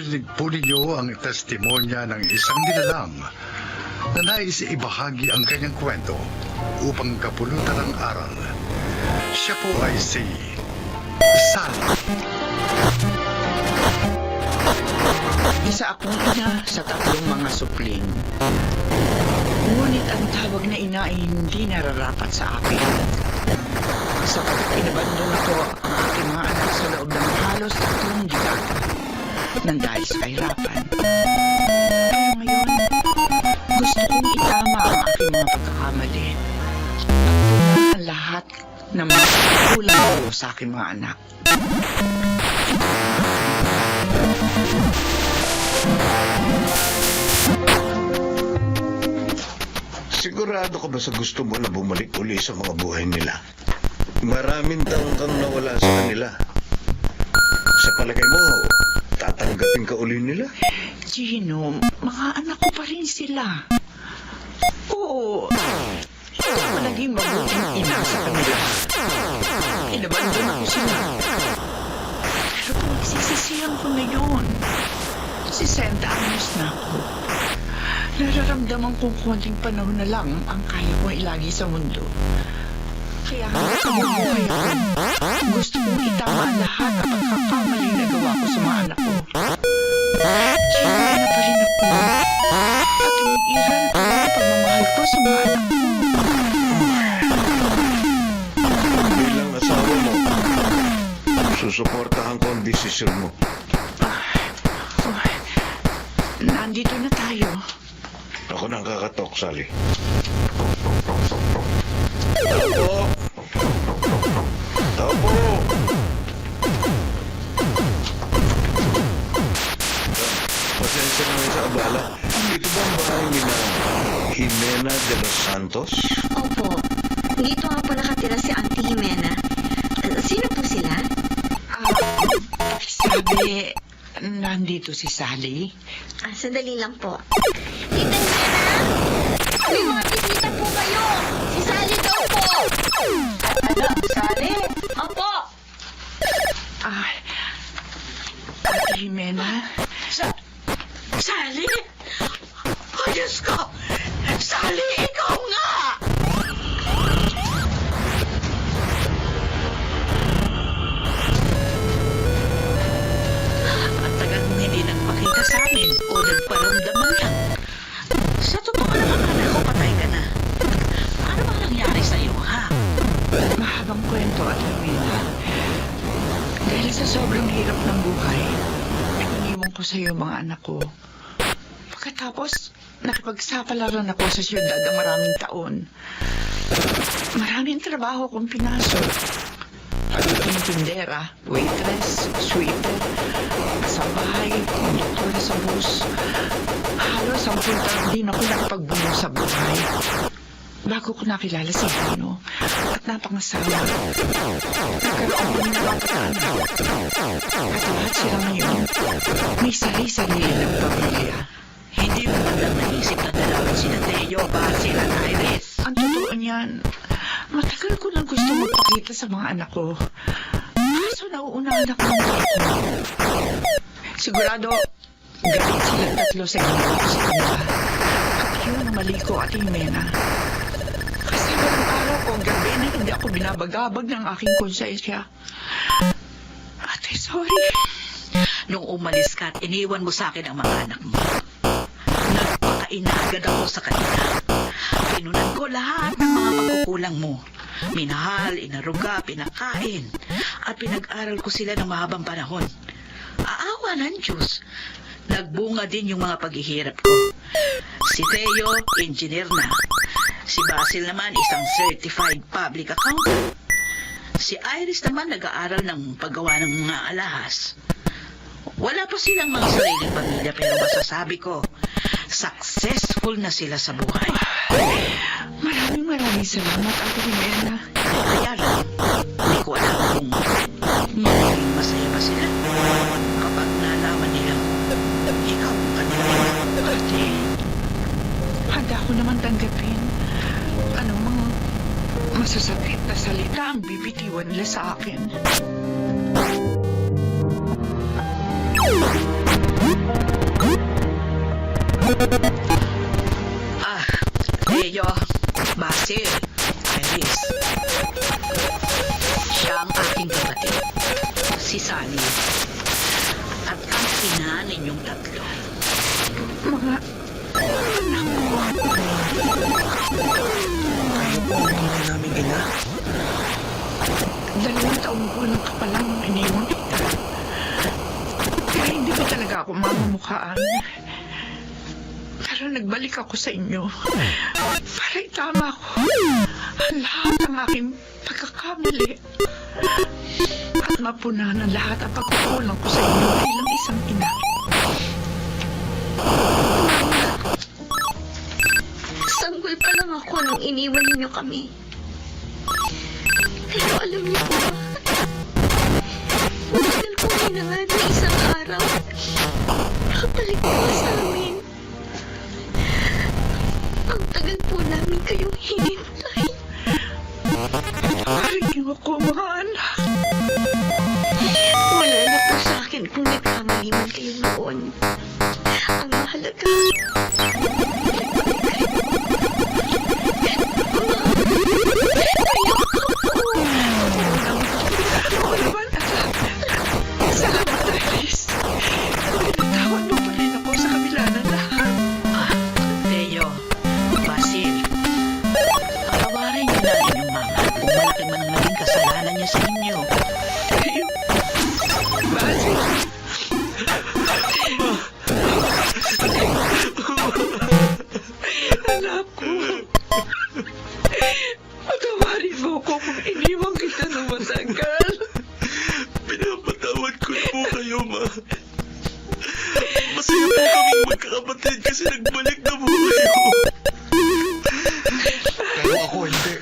Maririnig po ninyo ang testimonya ng isang nilalang na nais ibahagi ang kanyang kwento upang kapulutan ng aral. Siya po ay si Sally. Isa akong ina sa 3 mga supling. Ngunit ang tawag na ina ay hindi nararapat sa akin. Sapat pinabandon ako ang aking mga anak sa loob ng halos 3 dekada nang dahil sa kahirapan. Kaya ngayon, gusto kong itama ang aking mga pagkakamali at tunan ang lahat ng mga kulang ko sa aking mga anak. Sigurado ka ba sa gusto mo na bumalik uli sa mga buhay nila? Maraming taong kang nawala sa kanila. Sa palagay mo, tatanggapin ka uli nila? Gino, mga anak ko pa rin sila. Oo, ako naging mabuting ina sa kanila. Inabandon ako sila. Pero pinagsisisihan ko na yun. 60 anyos na ako. Nararamdaman kong konting panahon na lang ang kaya kong ilagi sa mundo. Kaya habang buhay ako, gusto kong itama lahat ng pagkakamaling nagawa ko sa mga anak ko. Siyempre na pa rin ako. At umiiral ang pagmamahal ko sa mga anak ko. Bilang asawa mo, susuportahan ko ang desisyon mo. Nandito na tayo. Ako nang kakatok, Sally. Tapo! Tapo! Pasensya naman sa abala. Ito ba ang bahay ni na Jimena de los Santos? Opo. Dito nga po nakatira si Auntie Jimena. Sino po sila? Sabi, nandito si Sally. Sandali lang po. Tita Jimena! May mga bisita po kayo! Si Sally daw po! Ano? Sally? Opo! Ate Jimena? Sally? Oh, Diyos ko! Sally, ikaw nga! Ang tagal mong hindi nagpakita sa amin o nagparamdaman lang. Sa totoo naman, anak ko, patay ka na. Ano bang nangyari sa'yo, ha? Mahabang kwento, Ate Jimena. Dahil sa sobrang hirap ng buhay, iniwan ko sa'yo mga anak ko. Pagkatapos, nakipagsapalaran ako sa siyudad ng maraming taon. Maraming trabaho kong pinasok. Pagiging tindera, waitress, sweeper, sa bahay, konduktor sa bus. Halos 10 taon din ako nakapagbuno sa buhay. Bago ko nakilala si Gino at napangasawa. Nagkaroon kami ng 4 anak. At lahat sila ngayon, may sarili-sarili ng pamilya. Hindi mo lang naisip na dalawin si Teo ba sila na Iris? Ang totoo niyan, matagal ko nang gusto magpakita sa mga anak ko. Kaso nauunahan ako ng ako. Sigurado, galit silang 3 sa ginawa ko sa kanila. At yun ang mali ko, Ate Jimena. Kasi walang araw ko gabi na hindi ako binabagabag ng aking konsensya. Ate, sorry. Nung umalis ka at iniwan mo sa akin ang mga anak mo, nagpakainagad ako sa kanila. Pinunan ko lahat ng mga pagkukulang mo. Minahal, inaruga, pinakain, at pinag-aral ko sila ng mahabang panahon. Aawa ng Diyos. Nagbunga din yung mga paghihirap ko. Si Teo, engineer na. Si Basil naman, isang certified public accountant. Si Iris naman nag-aaral ng paggawa ng mga alahas. Wala pa silang mga sariling pamilya pero masasabi ko, successful na sila sa buhay. Maraming salamat, Ate Jimena. Kaya lang, hindi ko alam kung magiging masaya ba sila kapag nalaman nila ikaw ang kanila. Ate, handa ko naman tanggapin anong mga masasakit na salita ang bibitiwan nila sa akin. Leo, Basil, Iris. Siya ang aking kapatid, si Sally. At ang ina ninyong tatlo. Mga anak ko. Kayo po ang mga naming ina. 2 taon ko nang kapalang iniwan kita. Kaya hindi ko talaga ako mamamukhaan. Pero nagbalik ako sa inyo para itama ko ang lahat ng aking pagkakamali at mapunan ang lahat ang pagkukulang ko sa inyo bilang isang ina. Sanggol pa lang ako nung iniwan ninyo kami. Pero alam niyo po ba? Matagal ko hinangad na isang araw. Nakabalik po sa amin. Ang tagal po namin kayong hinintay. Patawarin niyo ako, mga anak. Wala na po sa akin kung nagkamali man kayo noon. Ang mahalaga, Oo naman, anak. Salamat, Iris. Pinatawad mo pa rin ako sa kabila ng lahat. Leo, Basil, patawarin niyo na ang inyong mama kung malaki man ang naging kasalanan niya sa inyo. Basil. Anak ko. Patawarin mo ko kung iniwan kita ng matagal. Pinapatawad ko na po kayo, ma. Masaya po kaming magkakapatid kasi nagbalik na po kayo. Pero ako hindi.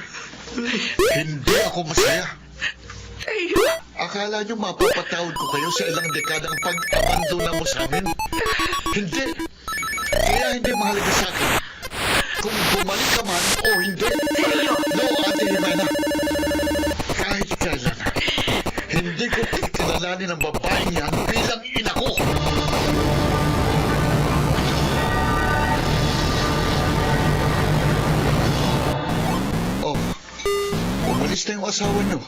Hindi ako masaya. Tayo. Akala nyo mapapatawad ko kayo sa ilang dekadang pag-abandona mo sa amin? Hindi. Kaya hindi mahalaga sa akin kung bumalik ka man o hindi. No, Ate Jimena. Kahit kailan, hindi ko kilalanin ang babaeng yan bilang ina ko. Oh, umalis na yung asawa nyo.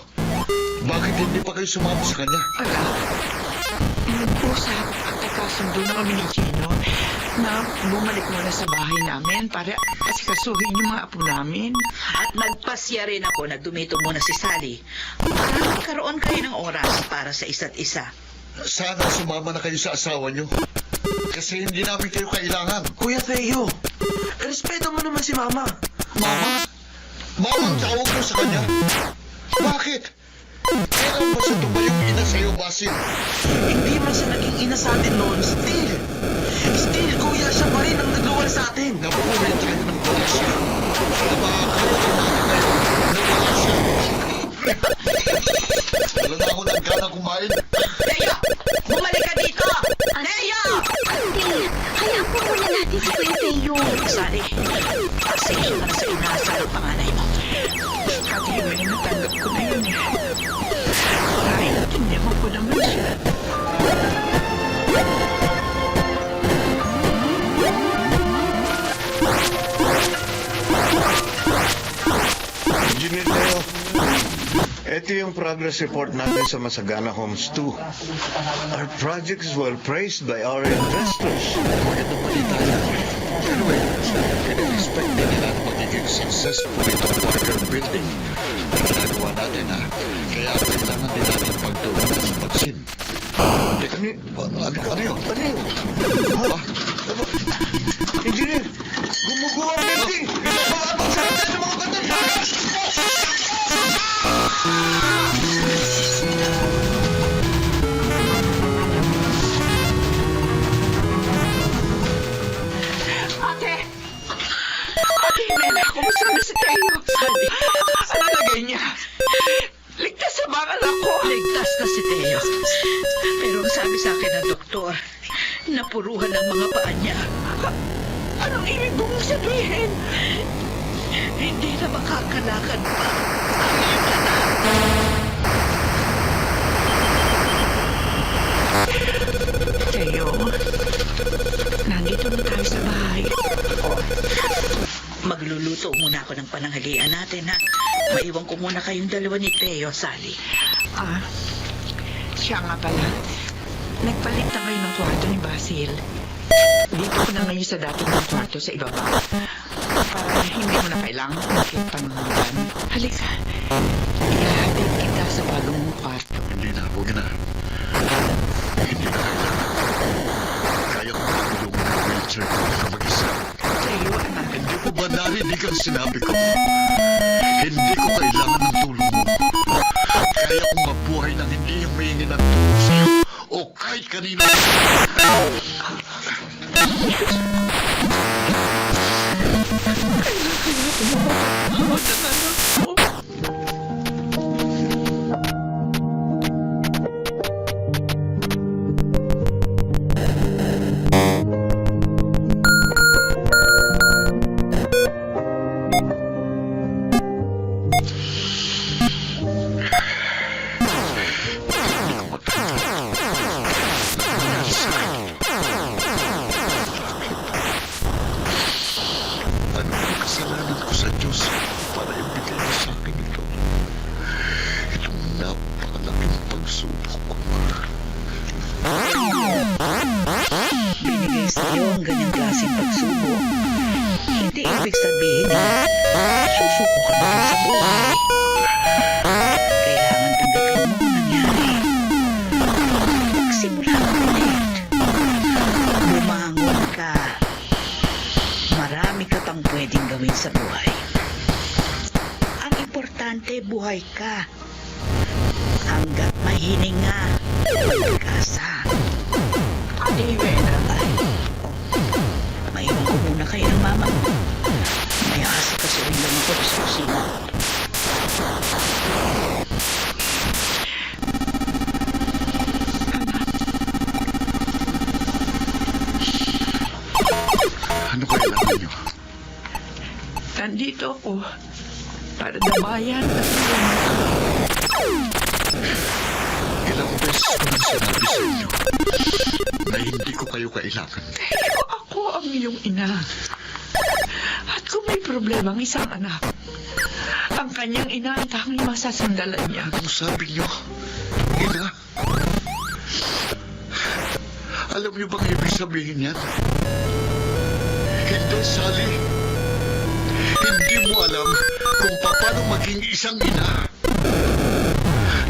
Bakit hindi pa kayo sumama sa kanya? Ala, nag-usap at nagkasundo na kami ni Gino na bumalik muna sa bahay namin para asikasuhin yung mga apo namin. At nagpasya rin ako na dumito muna si Sally para magkaroon kayo ng oras para sa isa't isa. Sana sumama na kayo sa asawa nyo. Kasi hindi namin kayo kailangan. Kuya Theo, respeto mo naman si Mama. Mama? Mama ang tawag mo sa kanya? Bakit? Kailan ba sa tuba yung ina sa'yo, Basil? Hindi man siya naging ina sa atin noon, still. Still, kuya, siya pa rin ang nagawal sa atin. Nabuhay tayo ng wala siya. Nabakalaman natin ngayon na wala siya. Wala na ako ng gana kumain. Leo! Bumalik ka dito! Leo! Ate, hayaan po muna natin si Kuya Teo. Sally, pasensya ka na sa inasal ang panganay mo. Ate Jimena, natanggap ko na yun eh. Naiintindihan ko naman siya. Engineer Leo, ito yung progress report natin sa Masagana Homes 2. Our project is well praised by our investors. Magandang balita yan. Anyway, in-expect din nila na magiging successful itong Parker Building na ginagawa natin, ha? Kaya kailangan din natin pagtuunan ng baksin. Ano yun? Ano yun? Ha? Engineer, gumuguha ang building! Pinapababang sa atin ng mga katan! Ate! Ate Jimena, kumusta na si Teo? Ano lagay niya? Ligtas sa mga anak ko. Ligtas na si Teo. Pero ang sabi sa akin ng doktor, napuruhan ang mga paa niya. Anong ibig mong sabihin? Hindi na makakalakad pa ang iyong anak. Teo, nandito na tayo sa bahay. Magluluto muna ako ng pananghalian natin, ha? Maiwan ko muna kayong dalawa ni Teo, Sally. Siya nga pala. Nagpalit na kayo ng kwarto ni Basil. Dito ko na ngayon sa dati ng kwarto sa ibaba. Para hindi mo na kailangan umakit pa ng hanggan. Halika. Ihahatid kita sa bagong mong kwarto. Hindi na, huwag na. Hindi na kailangan. Kaya ko matulungan ng wheelchair ko na mag-isa. Teo, anak. Hindi ko ba narinig ang sinabi ko? Hindi ko kailangan ng tulong mo. Kaya kong mabuhay nang hindi yung mahingi ng tulong sa'yo o kahit kanino. Ano ang kasalanan ko sa Diyos para ibigay mo sa akin ito? Itong napakalaking pagsubok ko. Binigay sa'yo ang ganyang klaseng pagsubok. Hindi ibig sabihin na susuko ka na rin sa buhay. Kailangan tanggapin mo ang nangyari. Magsimula ka ulit. Bumangon ka. Marami ka pang pwedeng gawin sa buhay. Ang importante, buhay ka. Hanggat mahininga, pag-asa. Ate Ivena. Maiwan ko muna kayo ng mama mo. May asa kasi rin lang ako sa kusina. Ano kailangan niyo? Nandito ako para dabayan at tulungan. Ilang beses ko nang sinabi sa inyo na hindi ko kayo kailangan. Pero ako ang iyong ina. At kung may problema ang isang anak, ang kanyang ina ang tanging masasandalan niya. Anong sabi niyo? Ina? Alam niyo bang ibig sabihin yan? Hindi, Sally. Hindi mo alam kung paano maging isang ina.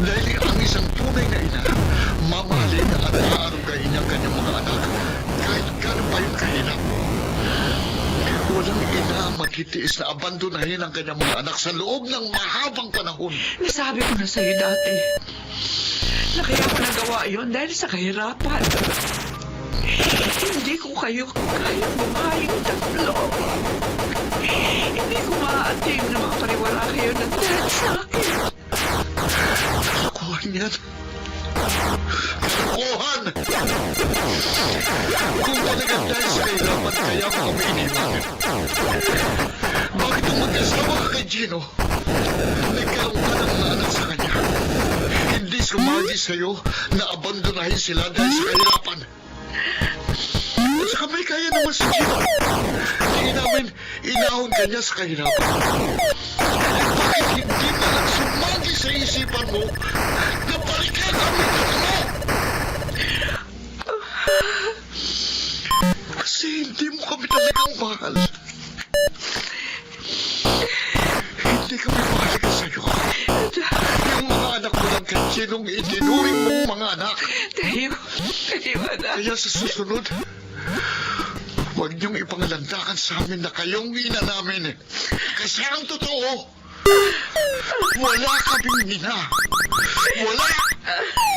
Dahil ang isang tunay na ina, mamahalin at aarugain niya ang kanyang mga anak kahit gano'n pa yung kahirap. Walang ina ang magtitiis na abandonahin ang kanyang mga anak sa loob ng mahabang panahon. Nasabi ko na sa'yo dati na kaya ko nagawa yun dahil sa kahirapan. Hindi ko kayo kaya bumayong tatlo. Hindi ko maaatim na makapariwala kayo ng dahil sa akin. Kalokohan yan. Kalokohan! Kung talagang dahil sa kahirapan, kaya mo kami iniwan. Bakit kung mag-asawa ka kay Gino, nagkaroon ka ng mga anak sa kanya? Hindi sumagi sa'yo na abandonahin sila dahil sa kahirapan. At saka may kaya naman si Gino. Hindi namin inahon kanya sa kahirapan. Bakit hindi na lang sumagi sa isipan mo na balikan kami tatlo? Kasi hindi mo kami talagang mahal. Hindi kami mahalaga sa'yo. Yung mga anak mo lang kay Ginong itinuring mong mga anak. Tayo, anak. Kaya sa susunod, huwag niyong ipangalandakan sa amin na kayong ina namin. Kasi ang totoo, wala kaming ina. Wala!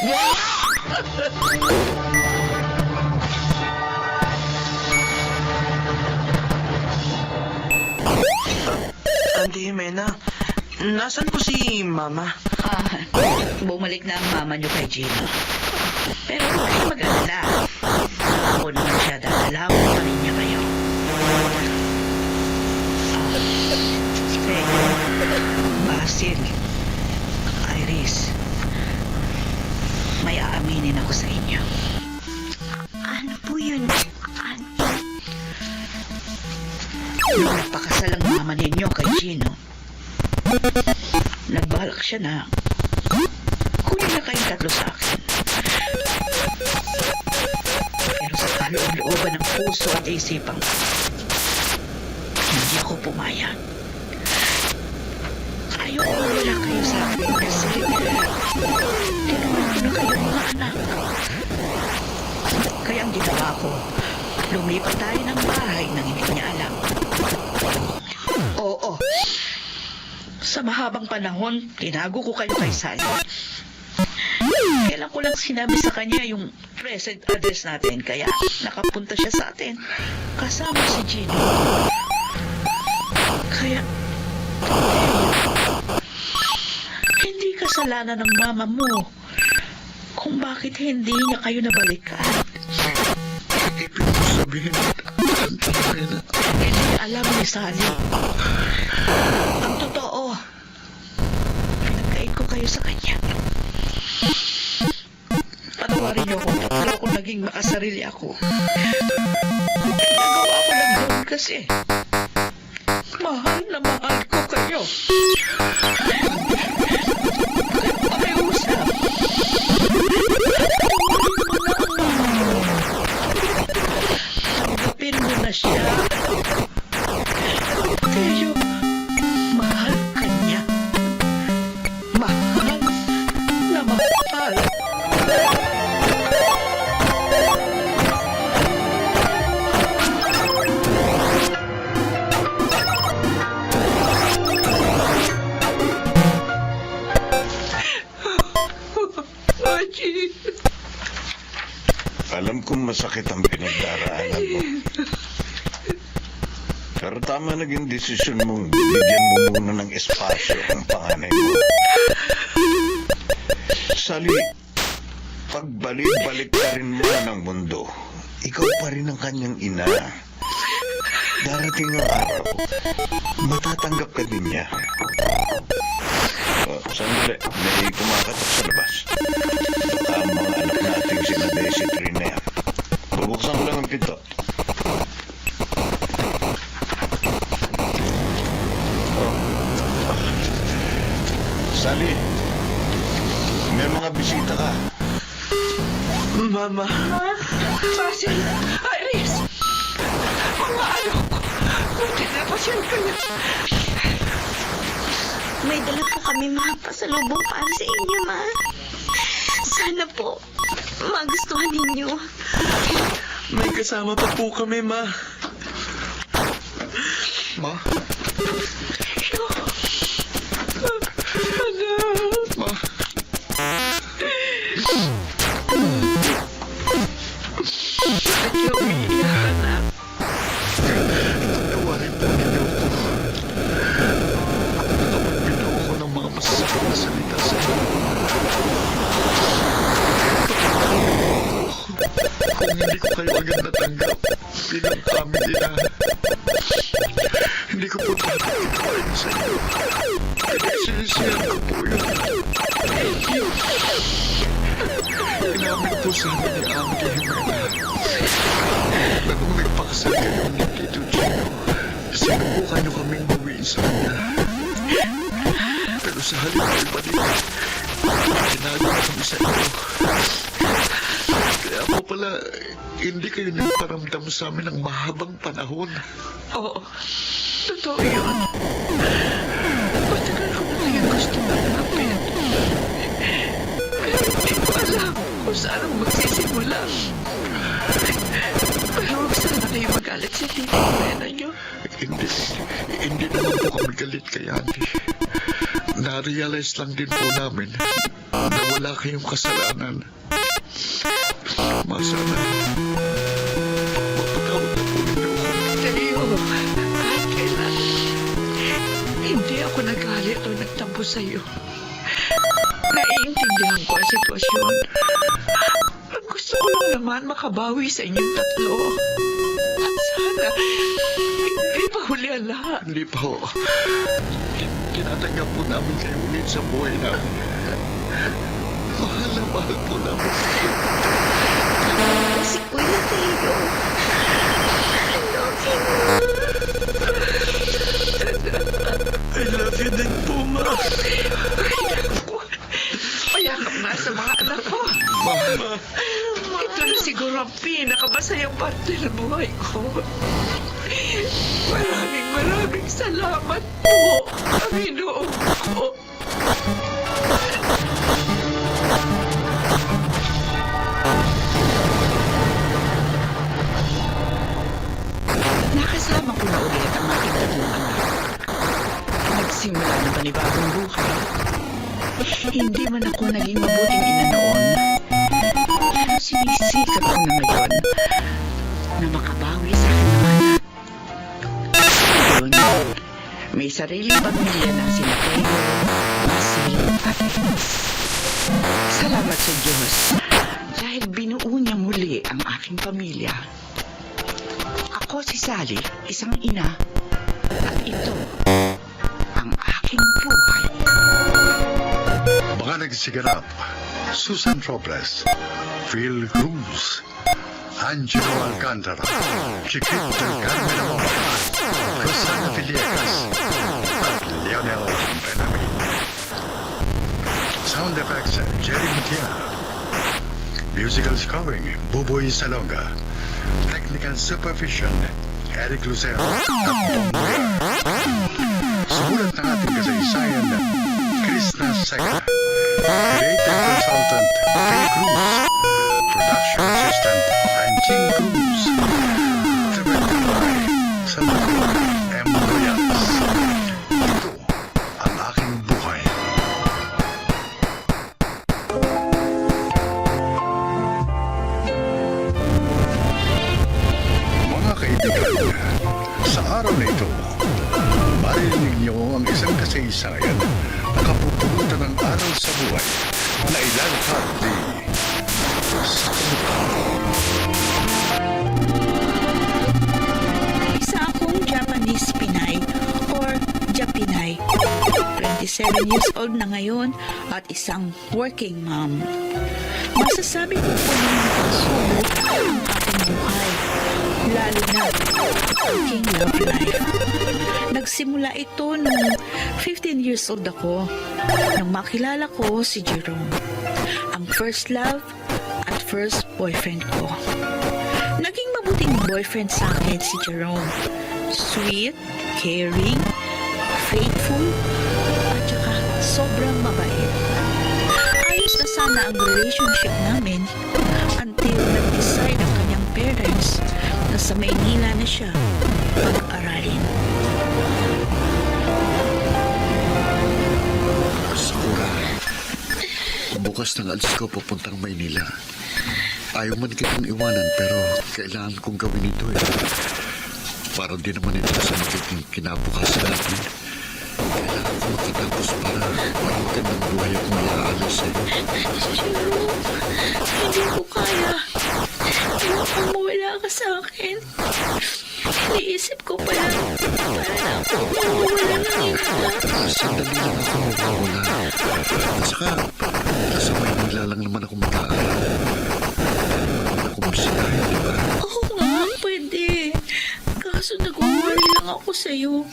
Wala! Auntie Jimena, nasan po si Mama? Bumalik na ang mama niyo kay Gino. Pero huwag kayong mag-alala. Ako naman siya dadalawin pa rin niya kayo. Basil, Iris, may aaminin ako sa inyo. Ano po yun? Nung nagpakasal ang mga mama ninyo kay Gino. Nagbalak siya na kunin na kayong tatlo sa akin. Pero sa kaloob-looban ng puso at isipan ko, hindi ako pumayag. Ayaw ko wala kayo sa akin kasi tinulungan na kayo mga anak. Kaya ang ginawa ko, lumipat tayo ng bahay nang hindi niya alam. Oo. Sa mahabang panahon, tinago ko kayo kay Sally. Kailan ko lang sinabi sa kanya yung present address natin, kaya nakapunta siya sa atin. Kasama si Gino. Kaya, hindi kasalanan ng mama mo kung bakit hindi niya kayo nabalikan. Ibig mo sabihin, Hindi alam ni Sally. Ang totoo, pinagkait ko kayo sa kanya. Patawarin niyo kung tatlo ako naging makasarili ako. Nagawa ko lang doon kasi mahal na mahal ko kayo. Pakiusap. Tanggapin mo na siya. Kayo, mahal ka niya. Mahal na mahal. Haji. Alam kong masakit ang pinagdaraanan mo. Pero tama naging desisyon mo, bigyan mo muna ng espasyo ang panganay mo. Sally, pagbalik-balik pa rin mo ng mundo, ikaw pa rin ang kanyang ina. Darating ang araw, matatanggap ka din niya. Sandali, may kumakatok sa labas. Baka ang mga anak natin sina Daisy Trina. Bubuksan ko lang ang pinto. Sally, may mga bisita ka. Mama, Basil, Iris, mga anak ko, buti na pasyal kayo. May dala po kami mga pasalubong para sa inyo, ma. Sana po, magustuhan ninyo. may kasama pa po kami, ma. Ma? Ma? Ikaw umiiyak ka na. Tawarin po ninyo ako. Nakapagbitaw ako ng mga masasakit na salita sa inyo. Kung hindi ko kayo agad natanggap bilang aming ina, hindi ko po dapat ituwain sa inyo. Pinagsisisihan ko po yun. Inamin po sa amin ni Auntie Jimena na nung nagpakasal kayo ni Tito Gino, sinubukan niyo kaming bawiin sa kanya. Pero sa halip ay balik, sinabi ko kami sa inyo. Kaya po pala, hindi kayo nagparamdam sa amin ng mahabang panahon. Oo, totoo yun. Matagal ko na kayo gusto tanggapin. Pero hindi ko alam kung saan ang magsisimula. Pero huwag sana kayo magalit sa tita Jimena niyo. Hindi naman po kami galit kay Andy. Na-realize lang din po namin na wala kayong kasalanan. Masana, mapatawad na po ninyo ako. Tayo, kahit kailan, hindi ako nagalit o nagtampo sa'yo. Naiintindihan ko ang sitwasyon. Ang gusto ko lang naman makabawi sa inyong tatlo. At sana, hindi pa huli ang lahat. Hindi pa ho. Tinatanggap po namin kayo ulit sa buhay namin. Mahal na mahal po namin kayo. Si Kuya Teo. I love you. partner buhay ko. Maraming salamat po, Panginoon ko. Nakasama ko na ulit ang aking tatlong anak. Nagsimula ng panibagong buhay. Hindi man ako naging mabuting ina noon. Pero sinisikap ko na ngayon na makabawi sa aking mga anak. Ngayon, may sariling pamilya na sina Pedro, Masil at Enos. Salamat sa Diyos dahil binuo niya muli ang aking pamilya. Ako si Sally, isang ina, at ito ang aking buhay. Mga nagsiganap, Susan Robles, Phil Cruz, Angelo Alcantara, Chiquito del Carmen Amor, Rosana Villegas, at Lionel Benjamin. Sound effects, Jerry Mutia. Musical scoring, Buboy Salonga. Technical supervision, Eric Lucero at Bomboy. Sumulat ng ating kasaysayan, Krishna Seca. Creative consultant, Phil Cruz. Production assistant, Anjing Cruz. Directed by Salvador M. Royales. Ito ang aking buhay. Mga kaibigan, sa araw na ito, maririnig niyo ang isang kasaysayan na kapupulutan ng aral sa buhay na ilalahad ni Isa akong Japanese Pinay or Japinay. 27 years old na ngayon at isang working mom. Masasabi ko po na nakasubok ang aking buhay, lalo na aking love life. Nagsimula ito nung 15 years old ako nang makilala ko si Jerome, ang first love at first boyfriend ko. Naging mabuting boyfriend sa akin si Jerome. Sweet, caring, faithful, at saka sobrang mabait. Ayos na sana ang relationship namin until nag-decide ang kanyang parents na sa Maynila na siya pag-aralin. Sakura, bukas ng alis ko papuntang Maynila. Ayaw man kitang iwanan pero kailangan kong gawin ito eh. Para din naman ito sa magiging kinabukasan natin. Kailangan ko makatapos para mahigan ng buhay at mayaalis sa iyo. Jerome, hindi ko kaya. Ayoko mawala ka sa akin. Iniisip ko pala, para ako mawala ng ina. Sandali lang ako mawawala. At saka, nasa Maynila lang naman ako mag-aaral. Hindi ako bisitahin, di ba? Oo nga, pwede. Kaso nag-worry lang ako sa'yo.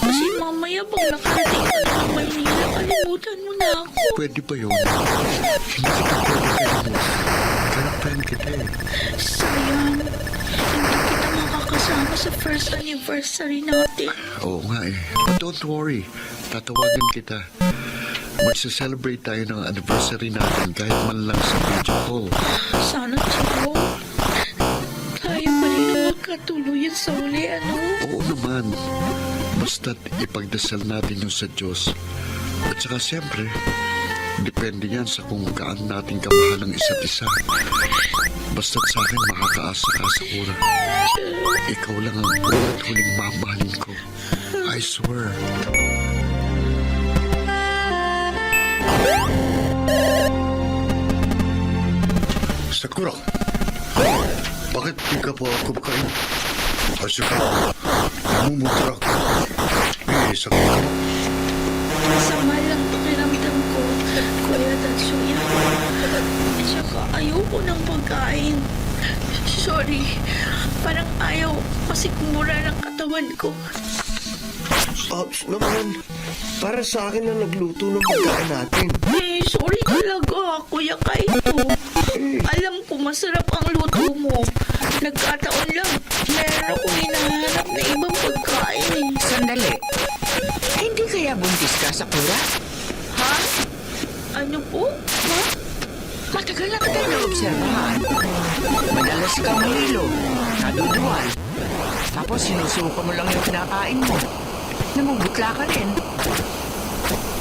Kasi mamaya pag nakarating ka ng Maynila, kalimutan mo na ako. Pwede ba yun? Hindi kita pwede kalimutan. Kailangan kita eh. Sayang, hindi kita makakasama sa first anniversary natin. Oo nga eh. But don't worry. Tatawagin kita. Magsa-celebrate tayo ng anniversary natin kahit man lang sa video call. Sana, Jerome, tayo pa rin ang magkatuluyan sa uli, ano? Oo naman. Basta't ipagdasal natin yung sa Diyos. At saka siyempre, depende yan sa kung kaan natin kamahal ang isa't isa. Basta't sa akin makakaasa ka, Sakura. Ikaw lang ang ulat huling mamahalin ko. I swear. Sakura, bakit di ka pa kumakain? Kasi ka, namumutra ka. Eh, Sakura, Masama lang pakiramdam ko, Kuya Tatsuya. Tsaka ayoko ng pagkain. Sorry, parang ayaw kasi kumura ng katawan ko. Ops naman, para sa akin na nagluto ng pagkain natin. Eh, sorry talaga, Kuya Kaito. Alam ko masarap ang luto mo. Nagkataon lang, meron akong hinahanap na ibang pagkain eh. Sandali. Hindi kaya buntis ka, Sakura? Ha? Ano po? Ha? Matagal na kita naobserbahan. Madalas kang mahilo, naduduwal. Tapos sinusuka mo lang yung kinakain mo. Namumutla ka rin.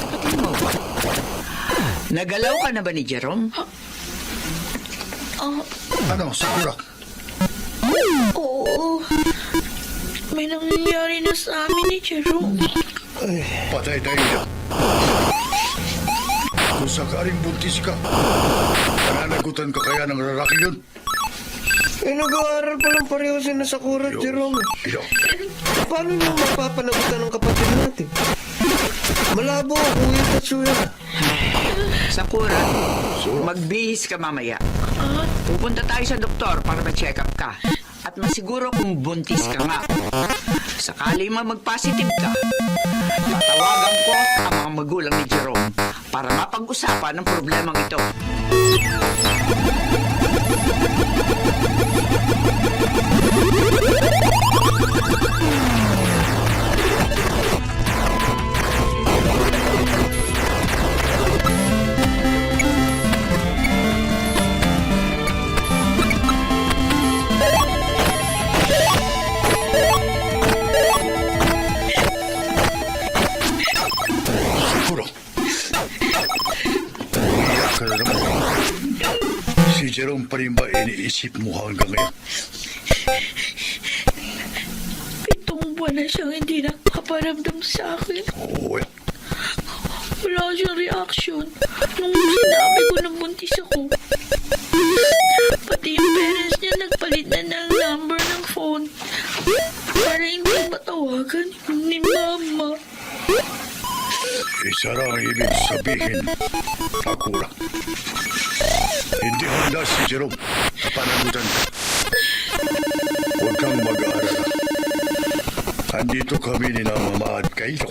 Kapatid mo. Nagalaw ka na ba ni Jerome? Ano, Sakura? Oo. May nangyayari na sa amin ni Jerome. Patay tayo dyan. Kung sakaling buntis ka, pananagutan ka kaya ng lalaki yun? Nag-aaral pa lang pareho si Sakura at Jerome. Yo. Paano nyo mapapanagutan ng kapatid natin? Malabo, Kuya Tatsuya. Sakura, magbihis ka mamaya. Pupunta tayo sa doktor para ma-check up ka. At masiguro kung buntis ka nga. Sakali magpositive ka, tatawagan ko ang mga magulang ni Jerome para mapag-usapan ang problemang ito. Sakura. Iyak ka na naman. Si Jerome pa rin ba iniisip mo hanggang ngayon? 7 buwan na siyang hindi nakaparamdam sa akin. Oo, yan. Wala siyang reaction nung sinabi ko na buntis ako. Pati yung parents niya nagpalit na ng number ng phone para hindi matawagan ni Mama. Isa lang ang ibig sabihin, Sakura. Hindi handa si Jerome na panagutan ka. Huwag kang mag-aalala. Andito kami ni na Mama at Kaito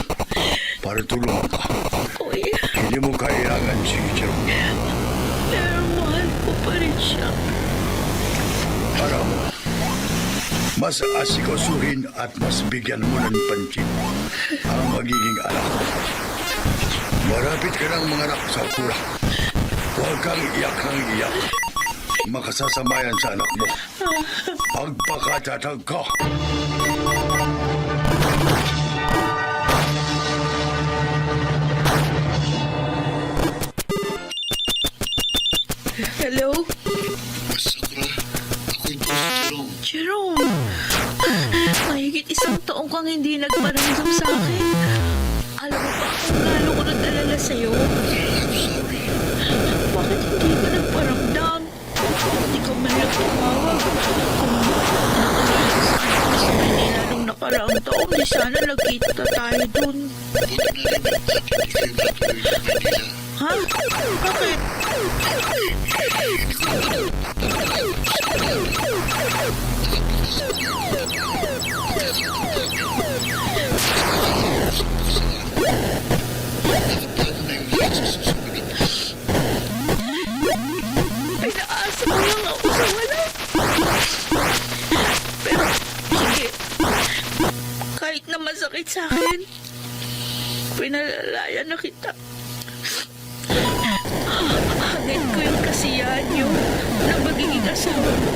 para tulungan ka. Kuya, Hindi mo kailangan si Jerome. pero mahal ko pa rin siya. Para mo, mas asikasuhin at mas bigyan mo ng pansin ang magiging anak mo. Marapit ka ng mga anak, Sakura. Huwag kang iyak ng iyak. Makasasamayan sa anak mo. Pagpakatatag ka. Hello? Sakura, ako'y po si Jerome. Jerome, mahigit 1 taong kang hindi nagparamdam sa akin. Alam mo ba kung gaano ko nag-alala sa'yo? Bakit hindi ka nagparamdam? Hindi ka man lang tumawag. Kung nakalinis ako sa Manila nung nakaraang taon, di sana nagkita tayo dun. Ha? Bakit? Ay, naasa mo lang ako sa wala. Pero, sige. Kahit na masakit sa akin, pinalalayan na kita. Hangin ko yung kasiyahan niyo na magiging asawa mo.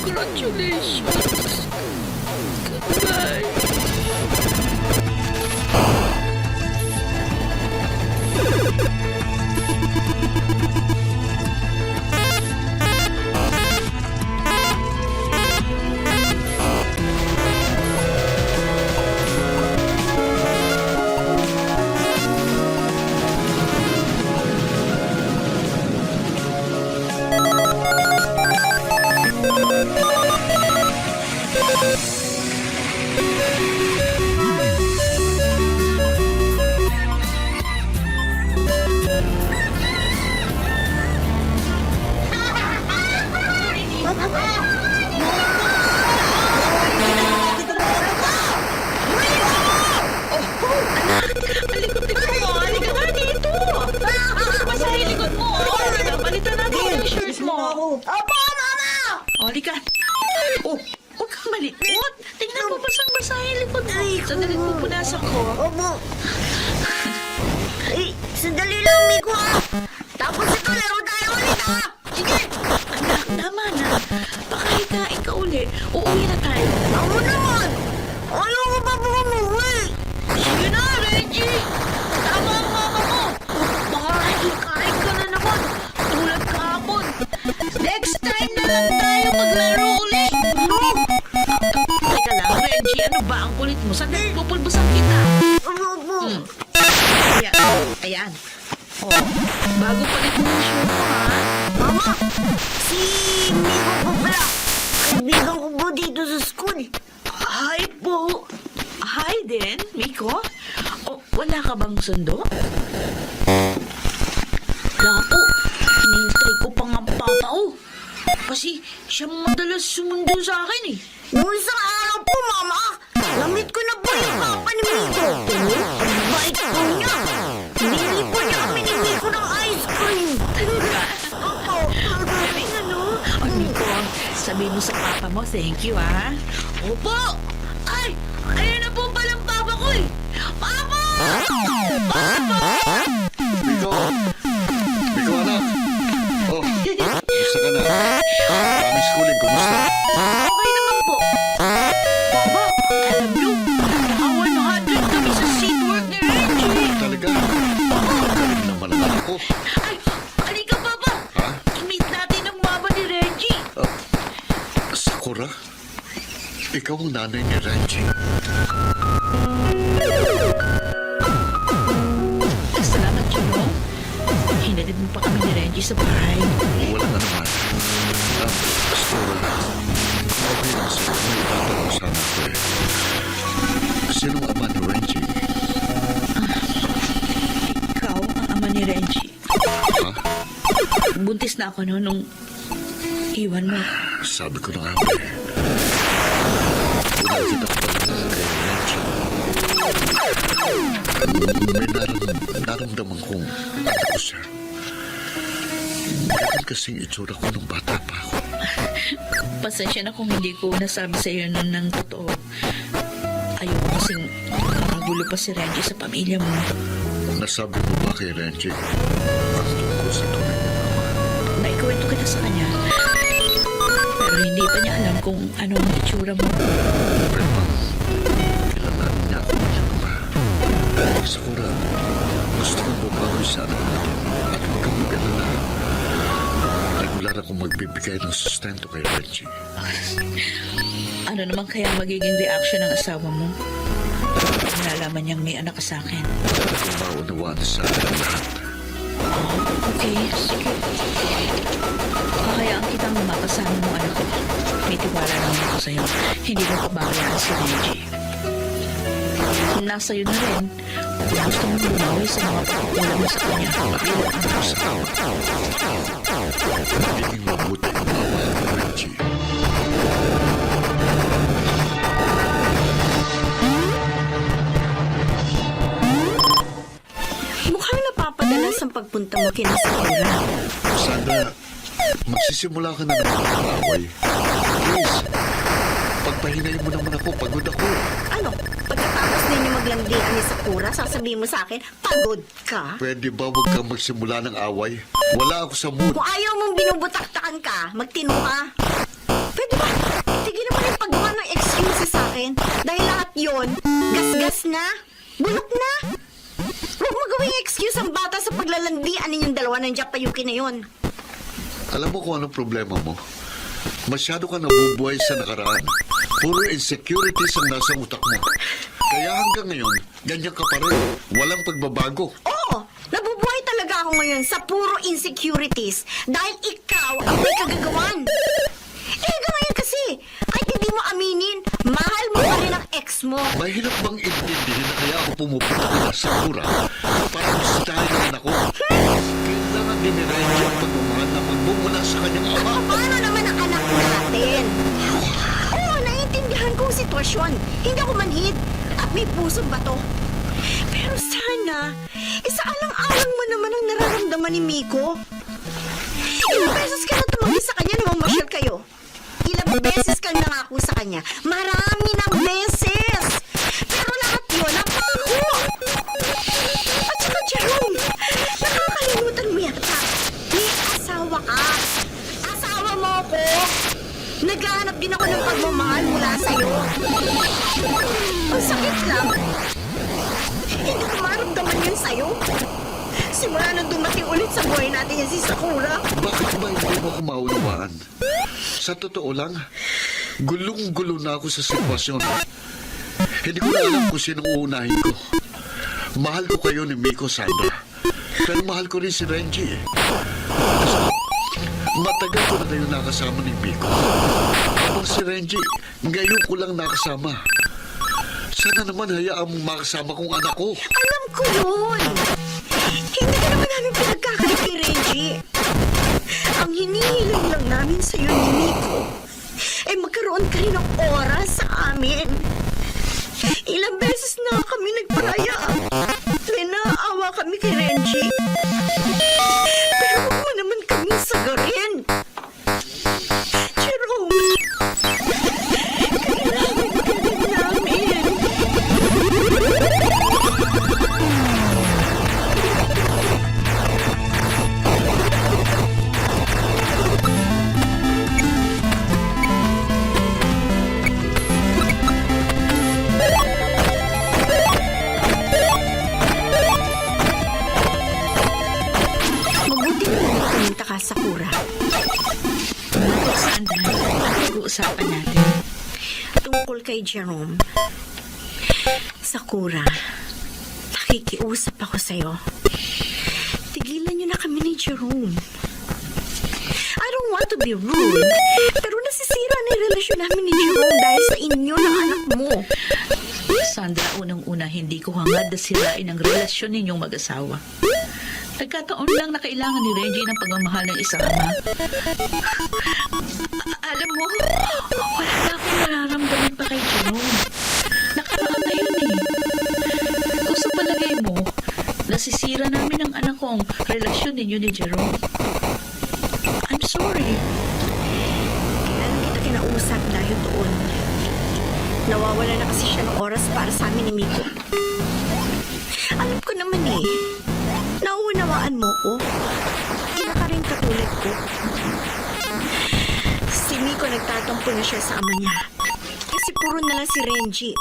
Congratulations. Goodbye. sandali pupunasan ko. Opo. Sandali lang, Miko, ha? Tapos ito, laro tayo ulit, ha? Sige! Anak, tama na. Baka hikain ka uli. Uuwi na tayo. Ako naman! Ayaw ko pa bumuwi! Sige na, Reggie! Tama ang mama mo! Baka hikain ka na naman! Tulad kahapon! Next time na lang tayo maglaro ulit! Teka lang, Reggie, ano ba ang kulit mo? Sandali, pupulbusan kita. Opo! Ayan. Oh, bago palit mo yung shoe mo, ha? Mama! Si Miko po pala! Kaibigan ko po dito sa school! Hi po. Hi din, Miko. O, wala ka bang sundo? Wala po! Hinihintay ko pa nga papa ko! Kasi siya madalas sumundo sa akin eh. Noong isang araw po, Mama! Lamit ko na po yung papa ni Miko! Ang bait po niya! Binili po niya kami ni Miko ng ice cream! Opo! Galing ano? O, Miko, sabi mo sa papa mo, thank you, ha? Opo! Ay! Ayun na po palang papa ko eh! Papa! Papa! Miko! Miko, anak! Oh, gusto ka na? Kami schooling, kumusta? Okay naman po! Papa, alam niyo, naka 100 kami sa seatwork ni Reggie. Talaga? Galing naman ang anak ko. Ay, halika, Papa. Ha? I-meet natin ang mama ni Reggie. Sakura? Ikaw ang nanay ni Reggie. Salamat, Juno. Hinatid mo pa kami ni Reggie sa bahay. Wala na naman. Sakura, okay lang sa'yo. May itatanong sana ko eh. Sinong ama ni Reggie? Ikaw ang ama ni Reggie. Ha? Buntis na ako nung iwan mo. Sabi ko na nga ba eh. Unang kita ko pala kay Reggie. May naramdaman kong anak ko siya. Ganun kasing itsura ko nung bata pa ako. Pasensya na kung hindi ko nasabi sa iyo nun ng totoo. Ayoko kasing nakagulo pa si Reggie sa pamilya mo. Nasabi mo ba kay Reggie ang tungkol sa tunay na mama? Naikwento kita sa kanya. Pero hindi pa niya alam kung ano ang itsura mo. Pero ma'am, kilalanin niya ako bilang ama. Sakura, gusto kong bumawi sa anak natin at huwag kang mag-alala. Regular akong magbibigay ng sustento kay Reggie. Ano naman kaya magiging reaction ng asawa mo? Kung nalaman niyang may anak ka sa akin. Kung maunawaan sa akin ang lahat. Okay, sige. Kakayaan kitang makasama mo, anak ko. May tiwala naman ako sa'yo. Hindi ko pabayaan si Reggie. Nasa iyo na rin. Kung gusto mong bumawi sa mga pagkukulang mo sa kanya. Bilang ang asawa. Magiging mabuti ang mama ni Reggie. Mukhang napapadalas ang pagpunta mo kina Sakura. Sana, magsisimula ka na naman ng away. Please, pagpahinayin mo naman ako. Pagod ako. Ano? Pagkatapos ninyo maglandian ni Sakura, sasabihin mo sa akin, pagod ka? Pwede ba huwag kang magsimula ng away? Wala ako sa mood. Kung ayaw mong binubutaktakan ka, magtino ka. Pwede ba? Tigil naman yung paggawa ng excuses sa akin. Dahil lahat yon, gasgas na, bulok na. Huwag mo gawing excuse ang bata sa paglalandian ninyong dalawa ng Japayuki na yon. Alam mo kung anong problema mo? Masyado ka nabubuhay sa nakaraan. Puro insecurities ang nasa utak mo. Kaya hanggang ngayon, ganyan ka pa rin. Walang pagbabago. Oo, nabubuhay talaga ako ngayon sa puro insecurities dahil ikaw ang may kagagawan. Hanggang ngayon kasi, kahit hindi mo aminin, mahal mo pa rin ang ex mo. Mahirap bang intindihin na kaya ako pumupunta ko sa Sakura para bisitahin ang anak ko? Kailangan din ni Reggie ang pagmamahal na magbumula sa kanyang ama. Paano naman ang anak natin? Oo, naiintindihan ko ang sitwasyon. Hindi ako manhid at may pusong bato. Pero sana, isaalang-alang mo naman ang nararamdaman ni Miko. Ilang beses ka na tumawag sa kanya nung mamasyal kayo. Ilang beses kang nangako sa kanya. Marami ng beses. Pero lahat sa'yo. Ang sakit lang. Hindi ko maramdaman yun sa'yo. Simula nang dumating ulit sa buhay natin yan si Sakura. Bakit ba hindi mo ko maunawaan? Sa totoo lang, gulong-gulo na ako sa sitwasyon. Hindi ko na alam kung sinong uunahin ko. Mahal ko kayo ni Miko, Sandra. Pero mahal ko rin si Renji eh. Matagal ko na kayo nakasama ni Miko. Habang si Renji, ngayon ko lang nakasama. Sana naman hayaan mong makasama kong anak ko. Alam ko yun. Hindi ka naman namin pinagkakalit kay Reggie. Ang hinihiling lang namin sa'yo ni Nico ay magkaroon ka rin ng oras sa amin. Ilang beses na kami nagparaya. Pinaawa kami kay Reggie. Pero huwag mo naman kami sagarin. Jerome, kailangan ka rin namin. Mabuti na pumunta ka, Sakura. Sandra, pag-uusapan natin. Tungkol kay Jerome. Sakura, nakikiusap ako sa'yo. Tigilan niyo na kami ni Jerome. I don't want to be rude, pero nasisira na yung relasyon namin ni Jerome dahil sa inyo ng anak mo. Sandra, unang-una, hindi ko hangad na sirain ang relasyon ninyong mag-asawa. Nagkataon lang na kailangan ni Reggie ng pagmamahal ng isang ama. Alam mo, wala na akong nararamdaman pa kay Jerome. Nakaraan na yun eh. Kung sa palagay mo, nasisira namin ang anak kong relasyon ninyo ni Jerome. I'm sorry. Kailan kita kinausap dahil doon. Nawawala na kasi siya ng oras para sa amin ni Miko. Alam ko naman eh. Nauunawaan mo ko. Ina ka rin katulad ko. Si Miko nagtatampo na siya sa ama niya. Kasi puro na lang si Renji.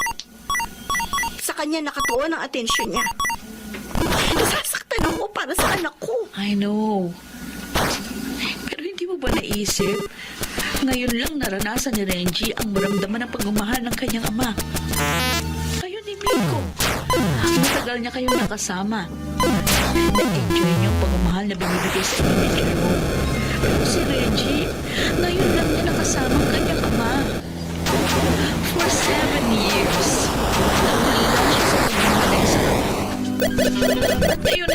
Sa kanya nakatuon ang atensyon niya. Nasasaktan ako para sa anak ko. I know. Pero hindi mo ba naisip? Ngayon lang naranasan ni Renji ang maramdaman ng pagmamahal ng kanyang ama. Kayo ni Miko. Matagal niya kayong nakasama. Na-enjoy niyo ang pagmamahal na binibigay sa inyo ni Jerome. Pero si Renji, ngayon lang niya nakasama ang kanyang ama. For 7 years. Nawala siya sa pagmamahal ng isang ama. At ngayon,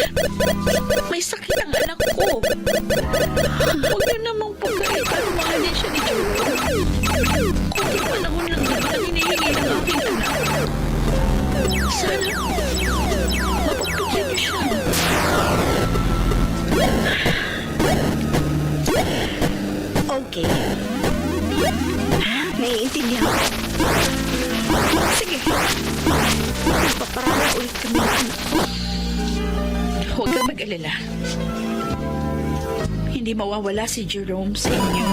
may sakit ang anak ko. Huwag niyo namang pagkaitan, mahalin siya ni Jerome. Kunting panahon lang naman ang hinihingi ng aking anak. Sana, mapagpagyan niyo siya. Okay. Naiintindihan ko. Sige. Paparala ulit kami ng anak ko. Huwag kang mag-alala. Hindi mawawala si Jerome sa inyo.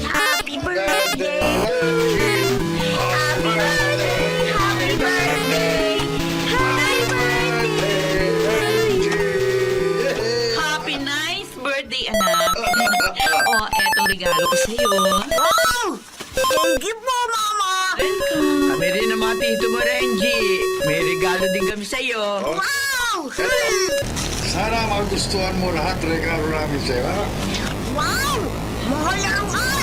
Happy birthday to you. Happy birthday, happy birthday, happy birthday to you. Happy nice birthday, anak. Etong regalo ko sa'yo. Wow! Thank you po, Mama! Kami rin naman, Tito mo, Renji. May regalo din kami sa'yo. Wow! Sana magustuhan mo lahat regalo namin sa'yo, ha? Wow! Mahal na ang Ay!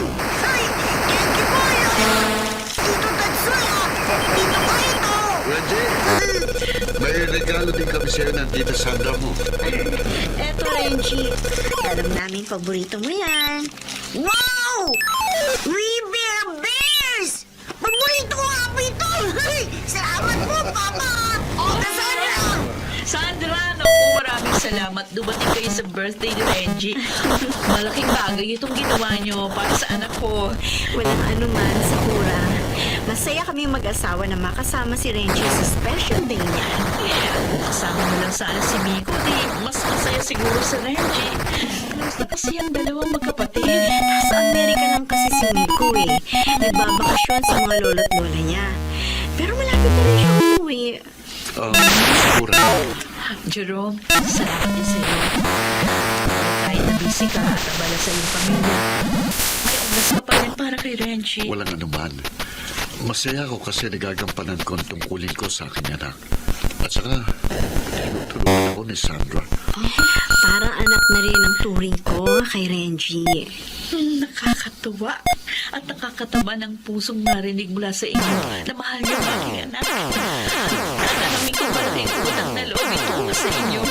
Thank you po, Tito Tatsuya! Tito Kaito! Reggie, may regalo din kami sa'yo ng Tita Sandra mo. Eto, Renji. Alam namin paborito mo yan. Wow! We Bear Bears! Paborito ko nga po ito! Salamat po, Papa! O, Sandra! Sandra, naku, maraming salamat. Dumating kayo sa birthday ni Renji. Malaking bagay itong ginawa niyo para sa anak ko. Walang anuman, Sakura. Masaya kaming mag-asawa na makasama si Renji sa special day niya. Kung kasama mo lang sana si Miko, di mas masaya siguro sa Renji. Close na kasi ang dalawang magkapatid. Sa Amerika lang kasi si Miko eh. Nagbabakasyon sa mga lolo't lola niya. Pero malapit na rin siya umuwi. Sakura, Jerome, salamat din sa'yo. Kahit na busy ka at abala sa iyong pamilya, may oras ka pa rin para kay Renji. walang anuman. Masaya ako kasi nagagampanan ko ang tungkulin ko sa aking anak. At saka, tinutulungan ako ni Sandra. Parang anak na rin ang turing ko kay Renji. Nakakatuwa at nakakataba ng pusong narinig mula sa inyo na mahal niyo ang aking anak. Namin ko pala rin utang na loob ito sa inyo.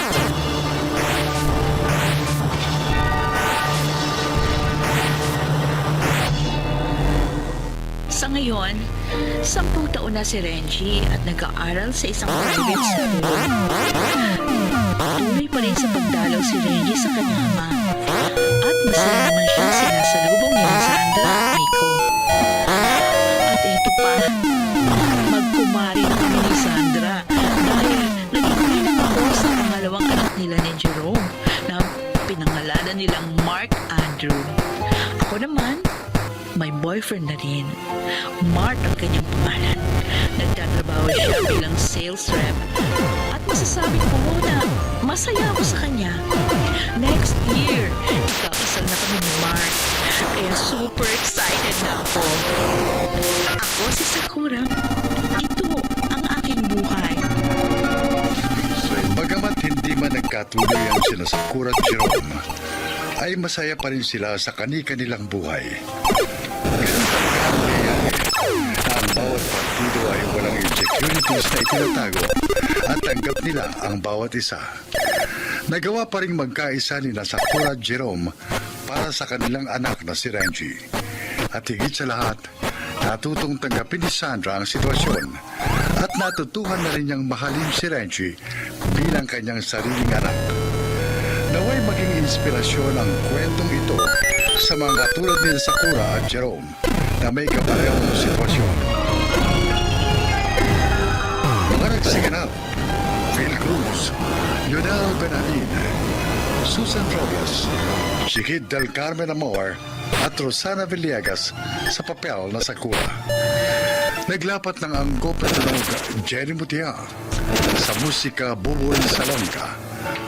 Sa ngayon, 10 taon na si Renji at nag-aaral sa isang private school. Tuloy pa rin sa pagdalaw si Renji sa kanyang ama. At masaya naman siya sinasalubong ni Sandra at Miko. At eto pa, magkumari na kami ni Sandra dahil naging ako sa pangalawang anak nila ni Jerome na pinangalanan nilang Mark Andrew. Ako naman, may boyfriend na rin. Mark ang kanyang pangalan. Nagtatrabaho siya bilang sales rep. At masasabi ko na masaya ako sa kanya. Next year, ikakasal na kami ni Mark. Kaya super excited na ako. Ako si Sakura. Ito ang aking buhay. Bagamat hindi man nagkatuloy ang sina Sakura at Jerome, ay masaya pa rin sila sa kani-kanilang buhay. Ganun talaga ang nangyayari na ang bawat partido ay walang insecurities na itinatago at tanggap nila ang bawat isa. Nagawa pa rin magkaisa ni Sakura at Jerome para sa kanilang anak na si Renji. At higit sa lahat, natutong tanggapin ni Sandra ang sitwasyon at natutuhan na rin niyang mahalin si Renji bilang kanyang sariling anak. Naway maging inspirasyon ang kwentong ito sa mga katulad ni Sakura at Jerome na may kaparehong sitwasyon. Mga nagsiganap, Phil Cruz, Lionel Bernardin, Susan Robles, Chiquit del Carmen Amor at Rosana Villegas sa papel na Sakura. Naglapat ng angkop na tunog Jenny Mutia, sa musika Bubuin Salonga,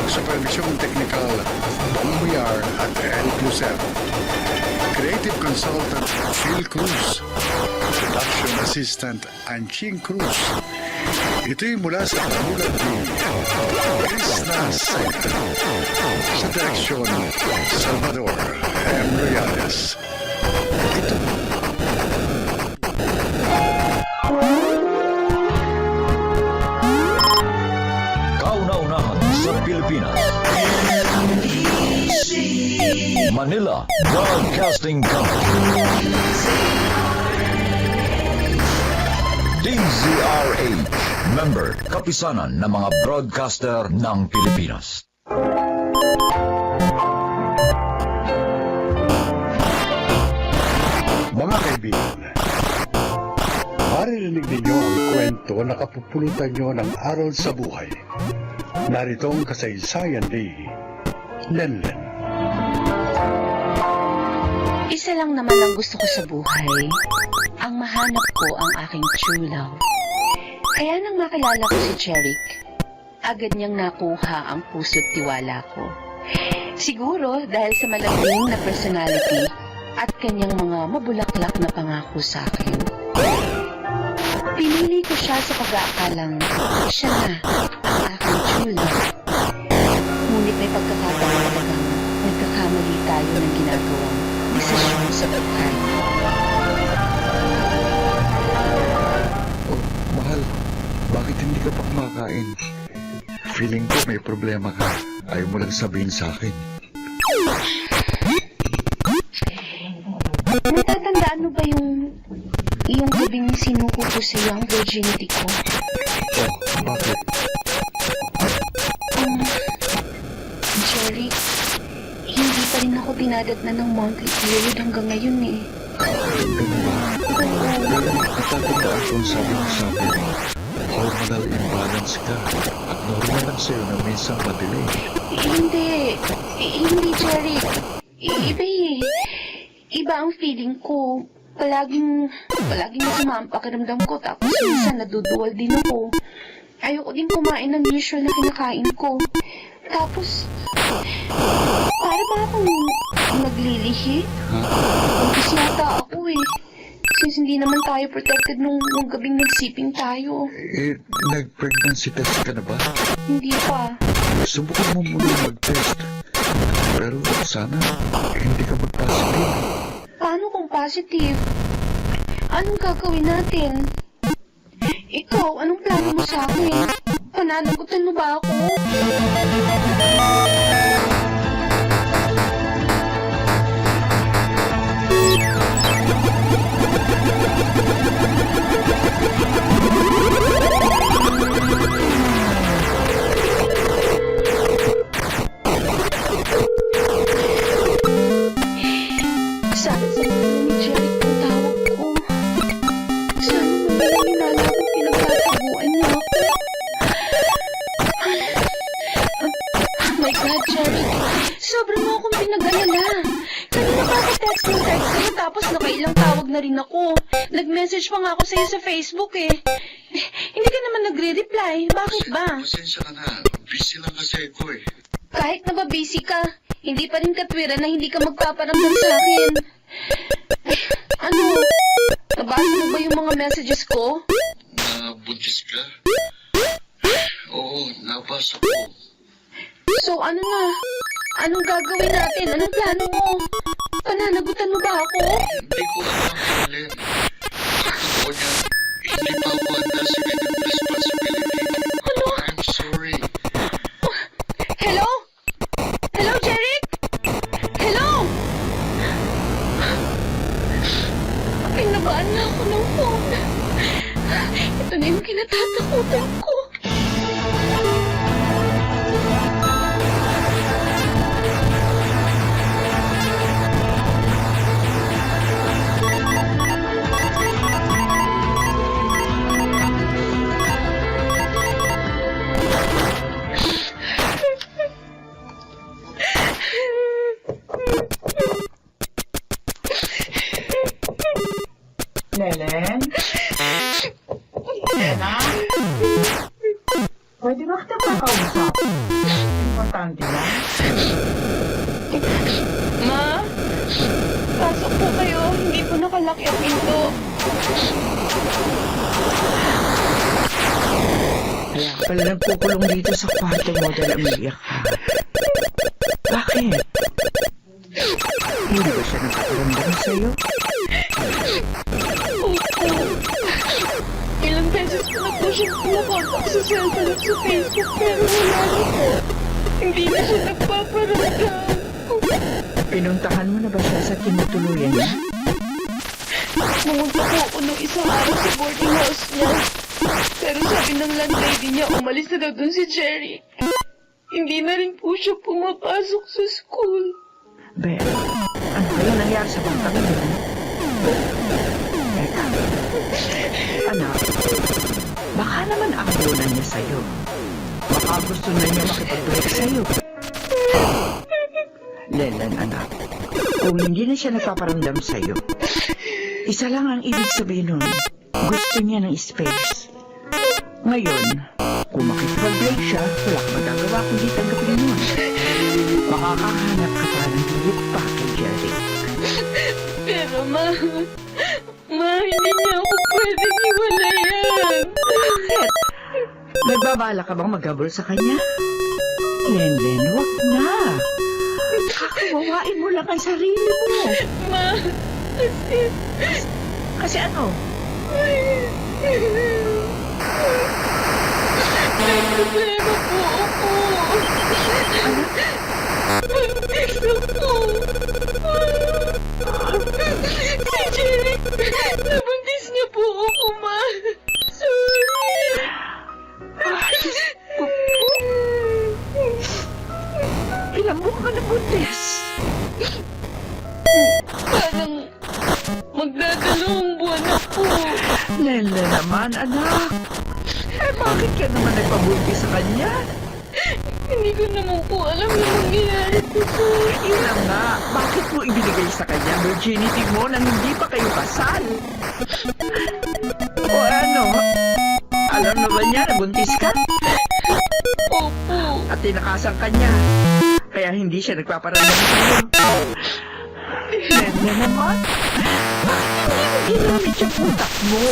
sa produksyon teknikal Bong Muyar at Eric Lucero. Creative Consultant Phil Cruz, Production Assistant Anching Cruz. Ito'y mula sa panulat ni Krishna Sena. Sa direksyon Salvador M. Reales. Ito Kauna-unahan sa Pilipinas. Manila Broadcasting Company. DZRH, member kapisanan ng mga broadcaster ng Pilipinas. Mga kaibigan, maririnig ninyo ang kwento na kapupulutan nyo ng aral sa buhay. Narito ang kasaysayan ni Lenlen. Isa lang naman ang gusto ko sa buhay, ang mahanap ko ang aking true love. Kaya nang makilala ko si Jeric, agad niyang nakuha ang puso't tiwala ko. Siguro dahil sa malambing na personality at kanyang mga mabulaklak na pangako sa akin. Pinili ko siya sa pag-aakalang siya na ang aking true love. Ngunit may pagkakataon talagang nagkakamali tayo ng ginagawang desisyon sa buhay. Oh, mahal, bakit hindi ka pa kumakain? Feeling ko may problema ka. Ayaw mo lang sabihin sa akin. Natatandaan mo ba yung gabing sinuko ko sa iyo ang virginity ko? Oh, bakit? Jerry, ako dinadatnan ng monthly period hanggang ngayon eh. Ganun ba? Natatandaan ko ang sabi mo sa akin. Hormonal imbalance ka at normal lang sa'yo na minsan madelay. Hindi, Jerry. Iba eh. Iba ang feeling ko. Palaging masama ang pakiramdam ko tapos minsan naduduwal din ako. Ayoko din kumain ng usual na kinakain ko. Tapos, para ba akong naglilihi? Buntis yata ako eh. Since hindi naman tayo protected nung gabing nagsiping tayo. Nag-pregnancy test ka na ba? Hindi pa. Subukan mo muna mag-test. Pero sana hindi ka mag-positive. Paano kung positive? Anong gagawin natin? Ikaw, anong plano mo sa akin? Pananagutan mo ba ako? Sana sa mga ni Jerry ang tawag ko. Sana may hinala kong pinagtataguan niya ako. Oh my God, Jerry. Sobrang mo akong pinag-alala. Kanina pa ako text sa'yo tapos nakailang tawag na rin ako. Nag-message pa nga ako sa'yo sa Facebook eh. Hindi ka naman nagre-reply. Bakit ba? Pasensya ka na. Busy lang kasi ako eh. Kahit na ba busy ka, hindi pa rin katwiran na hindi ka magpaparamdam sa akin. Ano? Nabasa mo ba yung mga messages ko? Buntis ka? Oo, nabasa ko. So ano na? Anong gagawin natin? Anong plano mo? Pananagutan mo ba ako? Hindi ko alam, Helen. Totoo niya, hindi pa ako handa sa ganyan responsibility. Ano? I'm sorry. Hello? Hello, Jeric? Hello? Pinabaan na ako ng phone. Ito na yung kinatatakutan ko. Lelen? Lena? Pwede ba kita makausap? Importante lang. Ma? Pasok po kayo. Hindi po nakalaki ang pinto. Kaya ka pala nagpukulong dito sa kwarto mo dahil umiiyak ka. Bakit? Hindi ba siya nagpaparamdam sa'yo? Opo. Ilang beses ko na po siya pinakontak sa cellphone at sa Facebook pero wala na po. Hindi na siya nagpaparamdam. Pinuntahan mo na ba siya sa tinutuluyan niya? Pumunta po ako ng isang araw sa boarding house niya. Pero sabi ng landlady niya, umalis na daw dun si Jerry. Hindi na rin po siya pumapasok sa school. Be, ano kaya nangyari sa bantang yun? Teka, anak, baka naman abunan niya sa'yo. Baka gusto na niya makipag-break sa'yo. Lelan, anak, kung hindi na siya nagpaparamdam sa'yo, isa lang ang ibig sabihin nun, gusto niya ng space. Ngayon, kung makipag-break siya, wala kang magagawa kundi tanggapin yun. Makakahanap ka pa ng higit pa kay Jerry. Pero ma, hindi niya ako pwedeng iwalayan. Bakit? Nagbabala ka bang maghabol sa kanya? Lenlen, wag na. Kakawawain mo lang ang sarili mo. Ma, Kasi ano? may problema po ako. Buntis ako. Si Jerry, nabuntis niya po ako, ma. Sorry. Ilang buwan ka na buntis? Magdadalawang buwan na po. Nela naman, anak. Bakit ka naman nagpabuntis sa kanya? Hindi ko naman po alam yung mangyayari po, sir. Yun lang nga, bakit mo ibinigay sa kanya ang virginity mo nang hindi pa kayo kasal? O ano? Alam na ba niya na buntis ka? Opo. At tinakasan ka niya. Kaya hindi siya nagpaparamdam sa'yo. Nela naman, bakit hindi mo ginamit yung utak mo?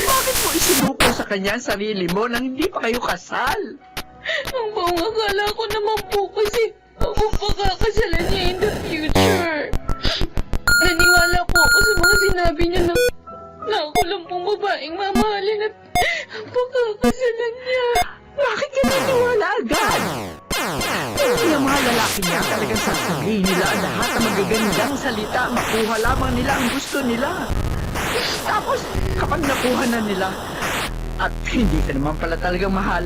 Bakit mo isinuko sa kanya ang sarili mo nang hindi pa kayo kasal? Ang akala ko naman po kasi ako pakakasalan niya in the future. Naniwala po ako sa mga sinabi niya na ako lang pong babaeng mamahalin at pakakasalan niya. Bakit ka naniwala agad? Yung mga lalaki niya talagang sasabihin nila ang lahat ng magagandang salita, makuha lamang nila ang gusto nila. Tapos, kapag nakuha na nila, at hindi ka naman pala talagang mahal,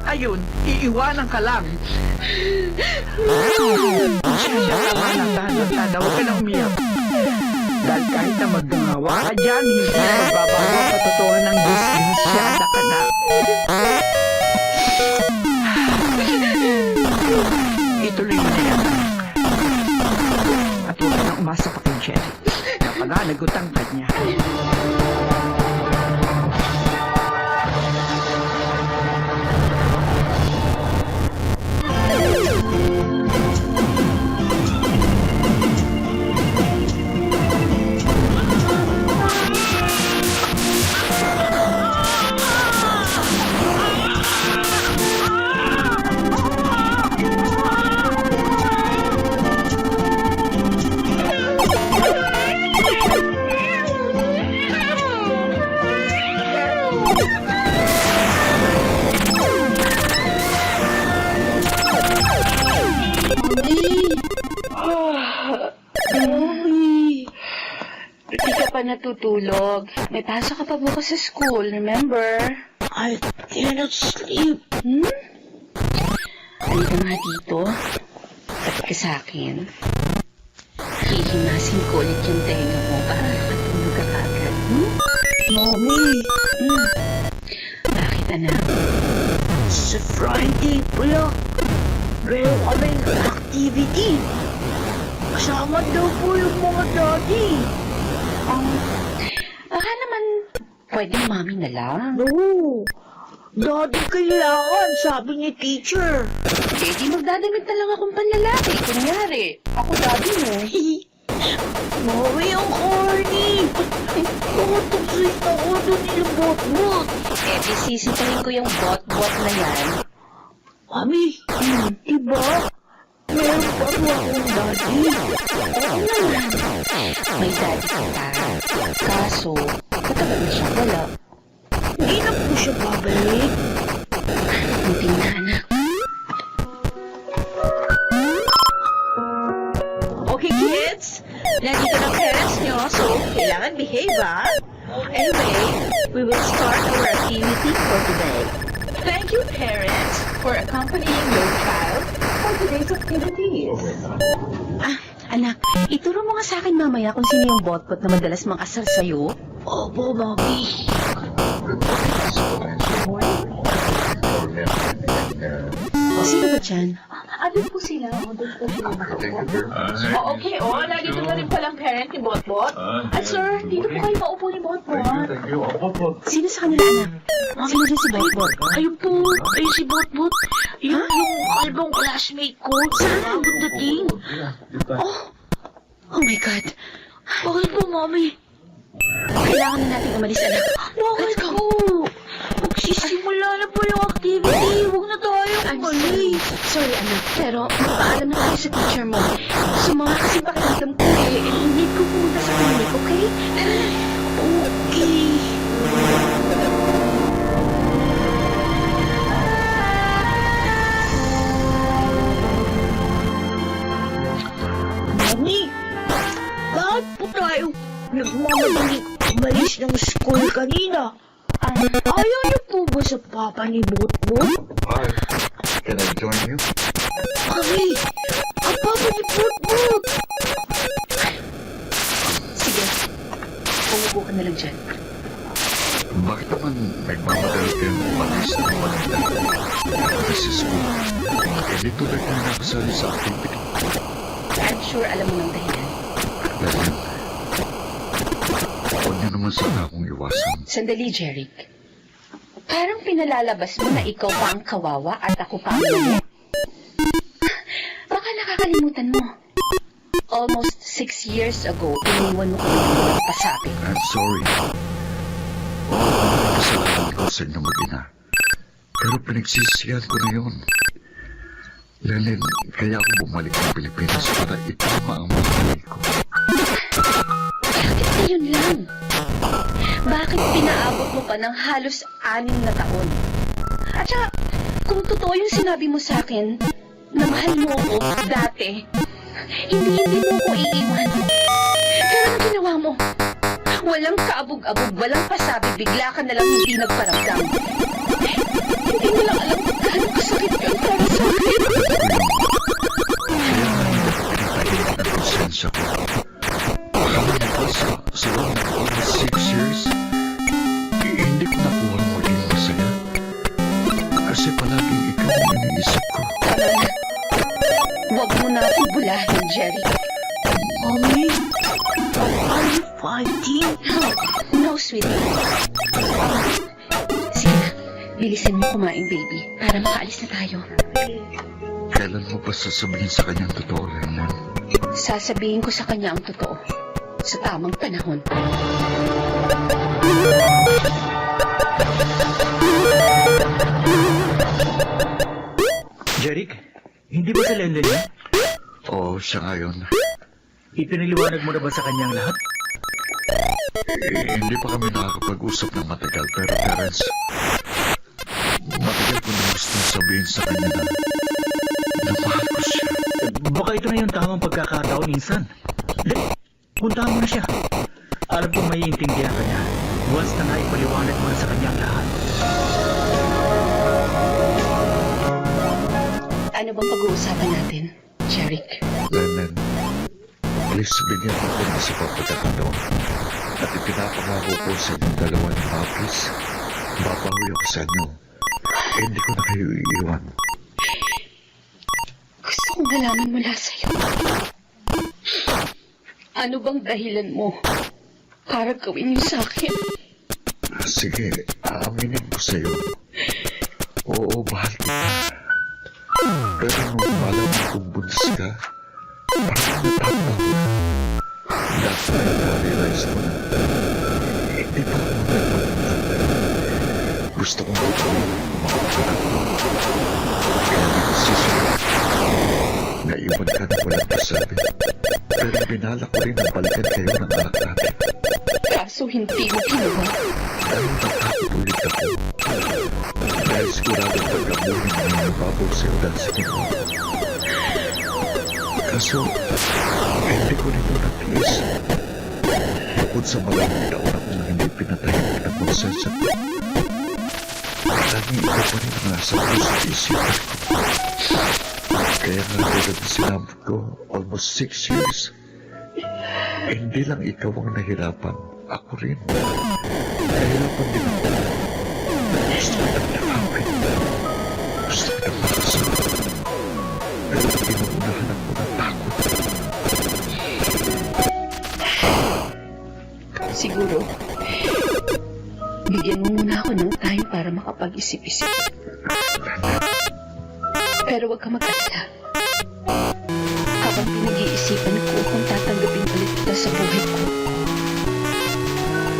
ayun, iiwanan ka lang. Siya, tama lang, tahan-tahan, huwag ka na umiyak. Dahil kahit na magngawa ka dyan, hindi na magbabago ang katotohanan ng disgrasya, anak-anak. Ituloy mo na yan. At huwag ka nang umasa pa kay Jerry. Napanganagutang ka niya. Hindi ka pa natutulog. May pasok ka pa bukas sa school, remember? I cannot sleep. Halika nga dito. Tapat ka sa akin. Hihimasin ko ulit yung tenga mo para makatulog ka agad. Mommy, Bakit, anak? sa Friday pala, meron kaming activity. Kasama daw po yung mga daddy. Baka naman pwedeng mami na lang. No, daddy kailangan, sabi ni teacher. Eh, di magdadamit na lang akong panlalaki. Kunyari, ako daddy mo. Mommy, ang corny. Tutok-sweet ako doon nilabot-bot. Eh, di sisitahin ko yung bot-bot na yan. Mami, diba? Meron pa po akong daddy. May daddy kita. Kaso, matagal na siya wala. Hindi na po siya babalik. Buti na, anak. Okay, kids. Nandito na parents nyo, so kailangan behave, ha? Anyway, we will start our activity for today. Thank you, parents, for accompanying your child for today's activities. Anak, ituro mo nga sa akin mamaya kung sino yung bot-bot na madalas mang-asar sa'yo. Opo, Mommy. Sino ba dyan? Ano po sila? Okay, nandito na rin palang parent ni Botbot. At sir, dito po kayo maupo ni Botbot. Sino sa kanila, anak? Sino dyan si bot-bot? Ayun po, ayun si Botbot. Yung kalbong classmate ko. Saan ang dating? Oh my God. Bakit po, Mommy? Kailangan na natin umalis, anak. Bakit po? Magsisimula na po yung activity. Huwag na tayo umalis. Sorry, anak. Pero magpaalam na tayo sa teacher mo. Sumama kasi pakiramdam ko eh. Need ko pumunta sa clinic, okay? Tara na. Okay. Mami, bakit po tayo nagmamadaling umalis ng school kanina? Ayaw niyo po ba sa papa ni Botbot? Hi. Can I join you? Mami, ang papa ni Botbot! Sige. Umupo ka na lang dyan. Bakit naman nagmamadali kayong umalis ng maganda? Kasi school, ganito na kayo nakasali sa activity. I'm sure alam mo ng dahilan. Dahil, huwag niyo naman sana akong iwasan. Sandali, Jeric. Parang pinalalabas mo na ikaw pa ang kawawa at ako pa ang lumi. Baka nakakalimutan mo. Almost 6 years ago, iniwan mo kami ng walang pasabi. I'm sorry. Kasalanan ko sa inyong mag-ina. Pero pinagsisihan ko na yun. Lenin, kaya ako bumalik ng Pilipinas para itama ang mga ko. Bakit ngayon lang? Bakit pinaabot mo pa ng halos 6 na taon? At saka, kung totoo yung sinabi mo sa akin, na mahal mo ako dati, hindi mo ko iiwan. Pero ano ginawa mo? Walang kaabog-abog, walang pasabi, bigla ka nalang hindi nagparamdam. Hindi mo lang alam kung gaano kasakit yun para sa akin. Kaya nga hindi ko pinatahimik ang konsensya ko. Akala ko sa loob ng almost 6 years, hindi ko nakuha ang maging masaya. Kasi palaging ikaw ang iniisip ko. Tama na. Huwag mo na akong bulahin, Jerry. Mommy, are you fighting? No, sweetie. Sige na, bilisan mo kumain, baby, para makaalis na tayo. Kailan mo ba sasabihin sa kanyang totoo, Lennon? Sasabihin ko sa kanya ang totoo sa tamang panahon. Jeric, hindi ba si Lenlen yan? Oo, siya ngayon. Ipiniliwanag mo na ba sa kanyang lahat? Hindi pa kami nakakapag-usap ng matagal, pero parents, matagal ko na gusto sabihin sa kanya na mahal ko siya. Baka ito na yung tamang pagkakataon minsan. Puntahan mo na siya. Alam kong may iintindihan ka niya. Once na naipaliwanag mo na sa kanyang lahat. Ano bang pag-uusapan natin, Jeric? Lennon, please bigyan mo ko na sa pagkakataon. At ipinapangako ko sa inyong dalawa ni Mapis, babawi ako sa inyo. Hindi ko na kayo iiwan. Gusto kong malaman mula sa'yo. Ano bang dahilan mo para gawin yun sa akin? Sige, aaminin ko sa'yo. Oo, mahal kita. Pero nung malaman kong buntis ka, parang natatawa. Dapat ay na-realize mo na hindi pa ako nagpapaganda. Gusto kong gawin ang mga panag ko. Kaya nagsisulat. Naiwan ka na walang pasabi. Pero binala ko rin na balikan kayo ng anak natin. Kaso hindi mo ginawa. Dahil natakot ulit ako. Dahil sigurado pagkabuhin mo yung nababaw sa'yo dahil sa kanya. Kaso, hindi ko nito natiis. Bukod sa maraming taon akong hindi pinatahimik ng konsensya ko. Laging ikaw pa rin ang nasa puso at isipan ko. Kaya nga tulad na sinabot ko, almost 6 years. Hindi lang ikaw ang nahirapan. Ako rin. Nahirapan din ako. Gusto ko nang nakapit. Gusto ko nang makasama. Pero inuunahan ako ng takot. Siguro, bigyan mo muna ako ng time para makapag-isip-isip. Pero huwag ka mag-alala. Habang pinag-iisipan ko kung tatanggapin ulit kita sa buhay ko,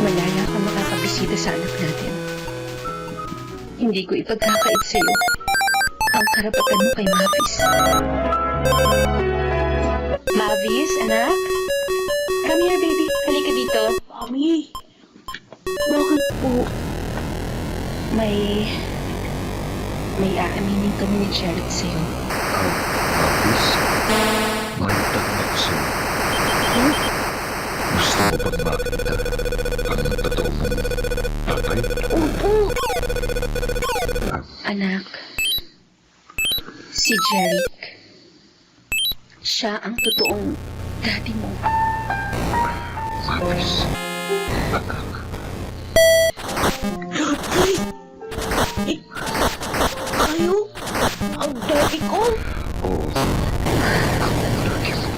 malaya ka makakabisita sa anak natin. Hindi ko ipagkakait sa'yo ang karapatan mo kay Mavis. Mavis, anak? Come here, baby. Halika dito. Mommy, Bakit po? May aaminin kami ni Jared sa'yo. Mapis, may tanong ako sa'yo. Gusto mo bang makita ang totoo mong tatay? Opo! Anak, si Jeric. Siya ang totoong daddy mo. Mapis, Kayo? Ang daddy ko? Oo. Ako lagi mo.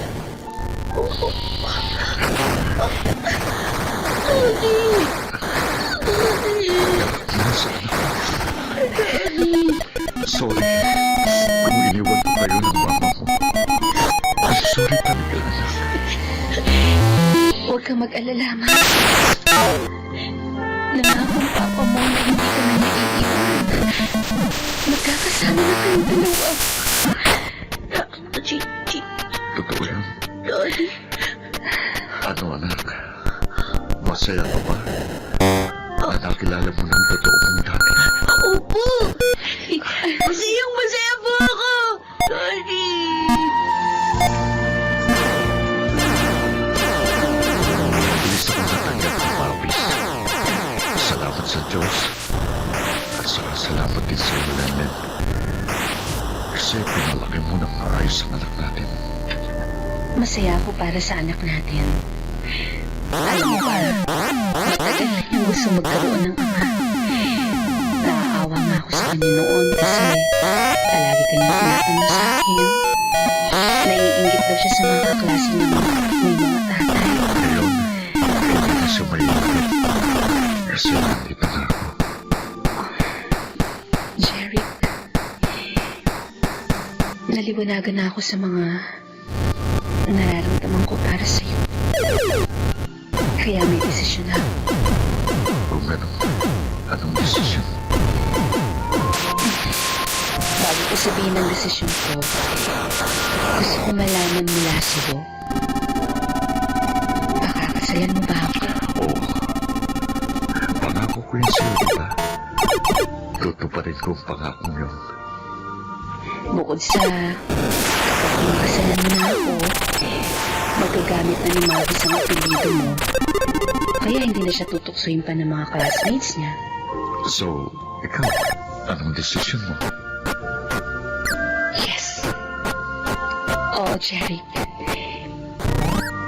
Nasa Sorry. Kung iniwan ko kayo ng mama mo. Sorry talaga, anak. Huwag kang mag-alala, Ma. Nangakong papa mo na hindi ka na naiiwan. Magkakasama na kayong dalawa. Totoo yan. Daddy. Ano, anak? Masaya ka ba? Nakilala mo ng totoo mong dati. Opo! Masayang-masaya po ako! Daddy! Bilis ako natanggap ng papis. Salamat sa Diyos. At saka salamat din sa iyo, Lenlen. Kasi pinalaki mo ng maayos ang anak natin. Masaya ako para sa anak natin. Alam mo ba, matagal na niyang gusto magkaroon ng ama. Naaawa nga ako sa kanya noon kasi palagi kanyang tinatanong sa akin. Naiinggit daw siya sa mga kaklase ng may mga tatay. Ngayon, hindi na siya maingit. Kasi nandito na ako. Jeric, naliwanagan na ako sa mga nararamdaman ko para sa'yo. Kaya may desisyon ako. Kung anong desisyon? Bago ko sabihin ang desisyon ko, gusto ko malaman mula sa'yo. Pakakasalan mo ba ako? Oo. Pangako ko yun sa'yo, diba? Tutuparin ko ang pangakong yun. Bukod sa kapag makasalan mo na ako, magagamit na ni Mavis ang apelido mo. Kaya hindi na siya tutuksoin pa ng mga classmates niya. So, ikaw, anong desisyon mo? Yes. Oo, Jeric.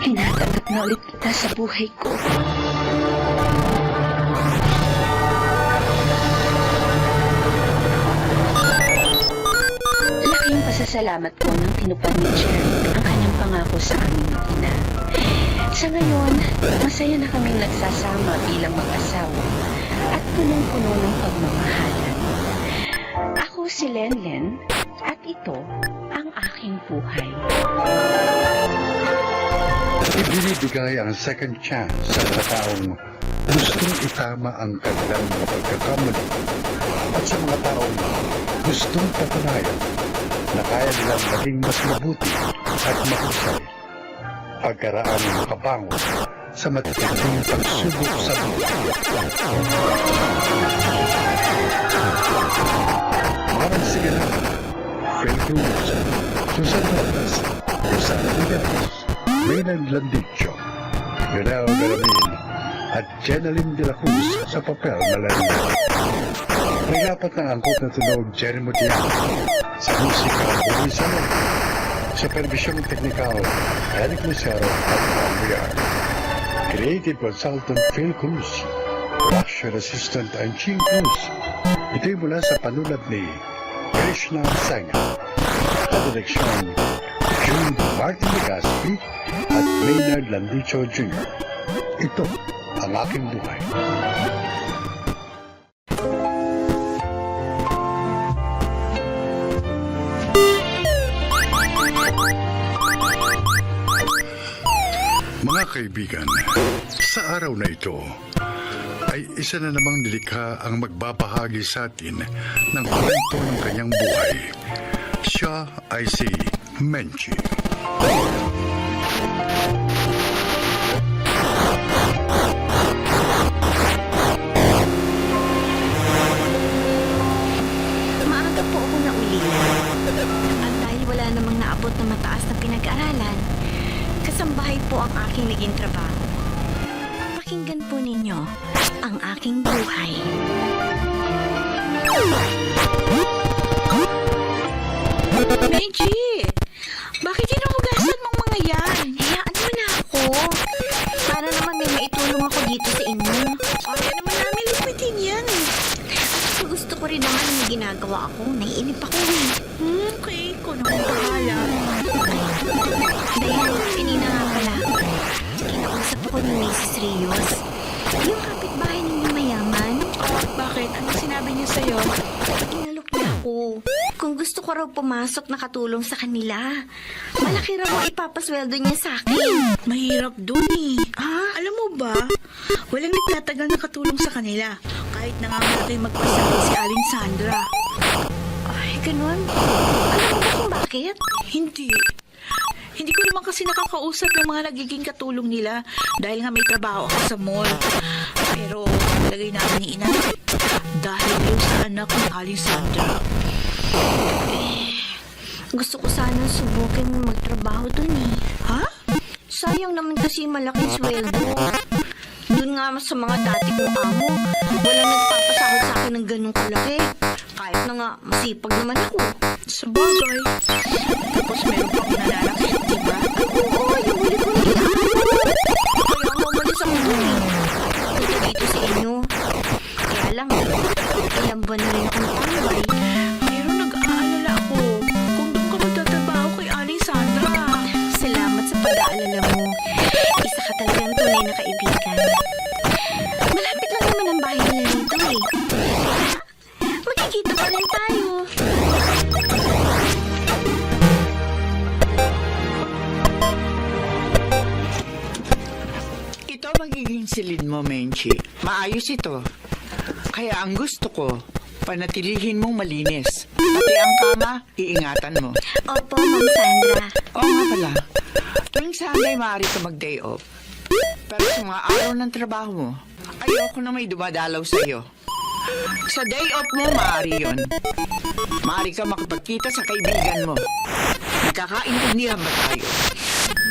Hinatanggap na ulit kita sa buhay ko. Laking pasasalamat ko nang tinupad ni Jeric ang kanyang pangako sa aming ina. Sa ngayon, masaya na kaming nagsasama bilang mag-asawa at punong-puno ng pagmamahalan. Ako si Lenlen at ito ang aking buhay. Ibinibigay ang second chance sa mga taong gustong itama ang kanilang mga pagkakamali at sa mga taong gustong patunayan na kaya nilang maging mas mabuti at mahusay. Pagkaraan ng makabango sa matitinding pagsubok sa buhay. Marang Sigalan, Phil Cruz, Susan Rodas, Rosana Rivas, Maynard Landicho, Yonel Garamin, at Jenaline de la Cruz sa papel na Larina. Nagapat ng angkot na tunog Jerry Mutiano, sa musika Bumi Salon, sa perbisyong teknikal Eric Lucero at Juan Villar. Creative Consultant Phil Cruz, Production Assistant Anching Cruz. Ito'y mula sa panulat ni Krishna Sanga. Sa direksyon, Jude Martin Legaspi at Maynard Landicho Jr. Ito ang aking buhay. Mga kaibigan, sa araw na ito ay isa na namang nilikha ang magbabahagi sa atin ng kwento ng kanyang buhay. Siya ay si Menchi. Maaga po ako naulilan. At dahil wala namang naabot na mataas na pinag-aralan, kasambahay po ang aking naging trabaho. Pakinggan po ninyo ang aking buhay. Meiji! Bakit hinuhugasan mong mga yan? Hayaan mo na ako. Para naman may maitulong ako dito sa inyo. naiinip ako eh. Okay, ikaw na kung bahala. Dahil kanina nga pala, kinausap ako ni Mrs. Rios. Yung kapitbahay ninyo mayaman. Bakit? Ano sinabi niya sa'yo? Inalok niya ako. Kung gusto ko raw pumasok na katulong sa kanila, malaki raw ang ipapasweldo niya sa akin. Mahirap dun eh. Alam mo ba, walang nagtatagal na katulong sa kanila. Kahit nangangalatay magpasakit si Aling Sandra. Ay, ganun. Alam mo ba kung bakit? Hindi. Hindi ko naman kasi nakakausap yung mga nagiging katulong nila dahil nga may trabaho ako sa mall. Pero lagay namin ni Ina dahil yung sa anak ni Aling Sandra. Gusto ko sana subukin magtrabaho dun eh. Ha? Sayang naman kasi malaking sweldo. Dun nga sa mga dati kong amo, walang nagpapasahod sa akin ng ganung kalaki. Kahit na nga masipag naman ako. Sa bagay. Tapos meron pang nananakit, diba? Oo, yung huli ko na ginagawa. Kaya ako umalis ako dun eh. Punta dito sa inyo. Kaya lang, ilang buwan na rin akong tambay. Pero nag-aalala ako kung doon ka magtatrabaho kay Aling Sandra. Salamat sa pag-aalala mo. Isa ka talagang tunay na kaibigan. Malapit lang naman ang bahay nila dito eh. Magkikita pa rin tayo. Ito magiging silid mo, Menchi. Maayos ito. Kaya ang gusto ko, panatilihin mong malinis. Pati ang kama, iingatan mo. Opo, Ma'am Sandra. Oo nga pala. Tuwing Sunday, maaari ka mag-day off. Pero sa mga araw ng trabaho mo, ayoko na may dumadalaw sa iyo. Sa day off mo, maaari yun. Maaari ka makapagkita sa kaibigan mo. Nagkakaintindihan ba tayo?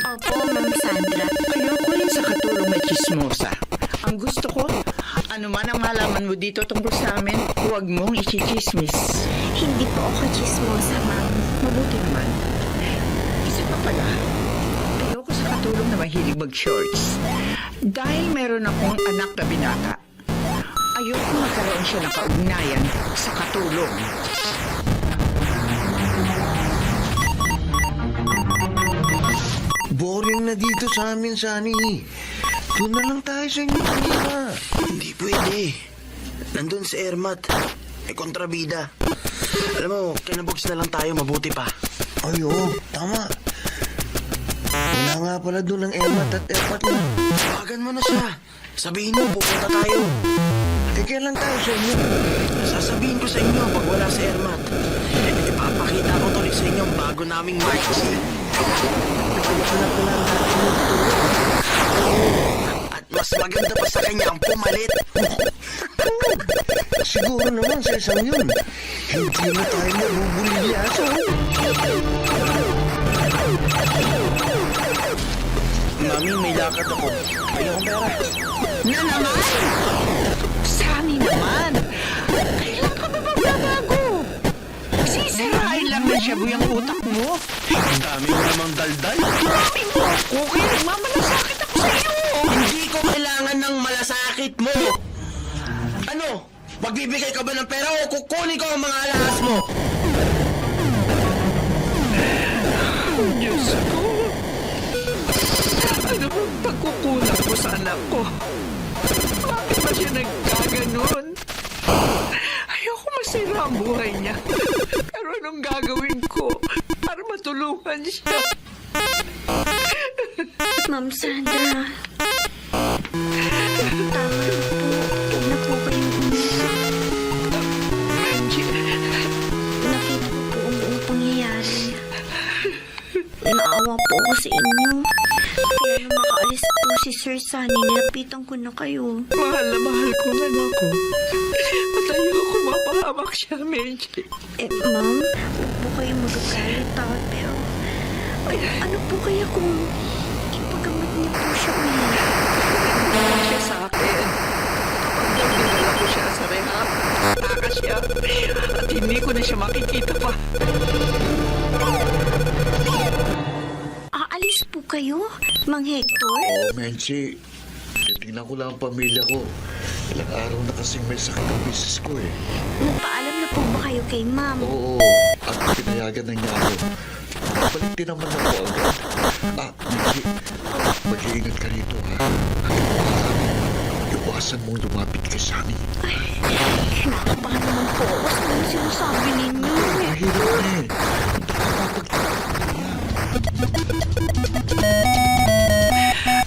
Opo, Ma'am Sandra. Ayoko rin sa katulong may chismosa. Ang gusto ko, ano man ang malaman mo dito tungkol sa amin, huwag mong ichichismis. Hindi po ako chismosa, Ma'am. Mabuti naman. Isa pa pala, ayoko sa katulong na mahilig mag-shorts. Dahil meron akong anak na binata, ayoko magkaroon siya ng kaugnayan sa katulong. Boring na dito sa amin, Sunny. Doon na lang tayo sa inyo kanina. Hindi pwede. Nandun si Ermat. May kontrabida. Alam mo, kinabox na lang tayo, mabuti pa. Ay, oo, tama. Wala nga pala doon ang Ermat at Erpat na. Tawagan mo na siya. Sabihin mo, pupunta tayo. Kailan tayo sa inyo? Sasabihin ko sa inyo pag wala si Ermat. Ipapakita ko tuloy sa inyo ang bago naming Marxie. At mas maganda pa sa kanya ang pumalit. Siguro naman sa isang yun. Hindi na tayo nabubulilyaso. Mami, may lakad ako. Kaya akong pera. Na naman! Sani naman! Kailan ka ba magbabago? Sisirain lang na siya buyang utak mo. Ang dami mo namang daldal. Marami mo ako, kaya nagmamalasakit ako sa iyo. Hindi ko kailangan ng malasakit mo. Ano? Magbibigay ka ba ng pera o kukunin ko ang mga alahas mo? Diyos ko. Ano bang pagkukulang ko sa anak ko? Bakit ba siya nagkaganon? Ayoko masira ang buhay niya. Pero anong gagawin ko para matulungan siya? Ma'am Sandra. Tama na po. Huwag na po kayong umiyak. Nakita ko po ang buong pangyayari. Naawa po ako sa inyo. Kaya nung makaalis po si Sir Sunny, nilapitan ko na kayo. Mahal na mahal ko ang anak ko. At ayoko mapahamak siya, Menchi. Ma'am, huwag po kayo magagalit pero ano po kaya kung ipagamot niyo po siya ulit? Ipagamot siya sa akin. Kapag dinala ko siya sa rehab, taka siya. At hindi ko na siya makikita pa. Aalis po kayo, Mang Hector? Oo, Menchi. Titingnan ko lang ang pamilya ko. Ilang araw na kasing may sakit ang misis ko eh. Nagpaalam na po ba kayo kay ma'am? Oo, at pinayagan na niya ako. Balik din naman ako agad. Nikki, mag-iingat ka rito, ha? Iwasan mong lumapit kay Sunny. Kinakabahan naman po ako sa mga sinasabi ninyo. Mahirap na eh.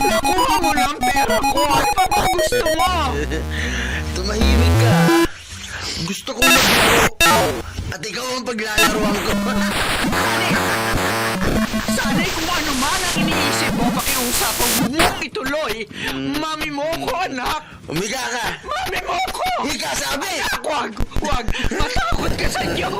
Nakuha mo lang pera ko. Ano pa bang gusto mo? Tumahimik ka. Gusto ko maglaro. At ikaw ang paglalaroan ko. Sana'y kung ano man ang iniisip mo, pakiusapang mong ituloy. Mami mo ko, anak. Umiga ka. Mami mo ko. Hika, sabi. Anak, wag. Matakot ka sa Diyos.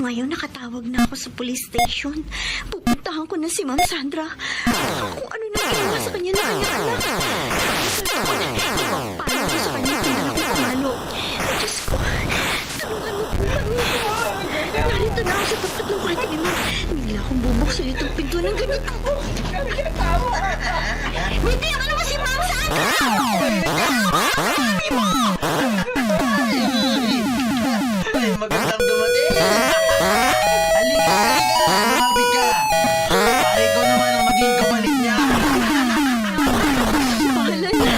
Ngayon nakatawag na ako sa police station. Pupuntahan ko na si Ma'am Sandra. Kung ano na ginawa sa kanya na kanya anak. Paano ko sa kanya kung ako pamalo? Diyos ko, tulungan mo po kami. Narito na ako sa tapat ng kwarto ni Ma'am. Bigla akong bubuksan itong pinto ng ganito. Hindi ako naman si Ma'am Sandra! Ay, magandang dumating. Halika. Lumapit ka. Para ikaw naman ang maging kabalik niya. Bahala na.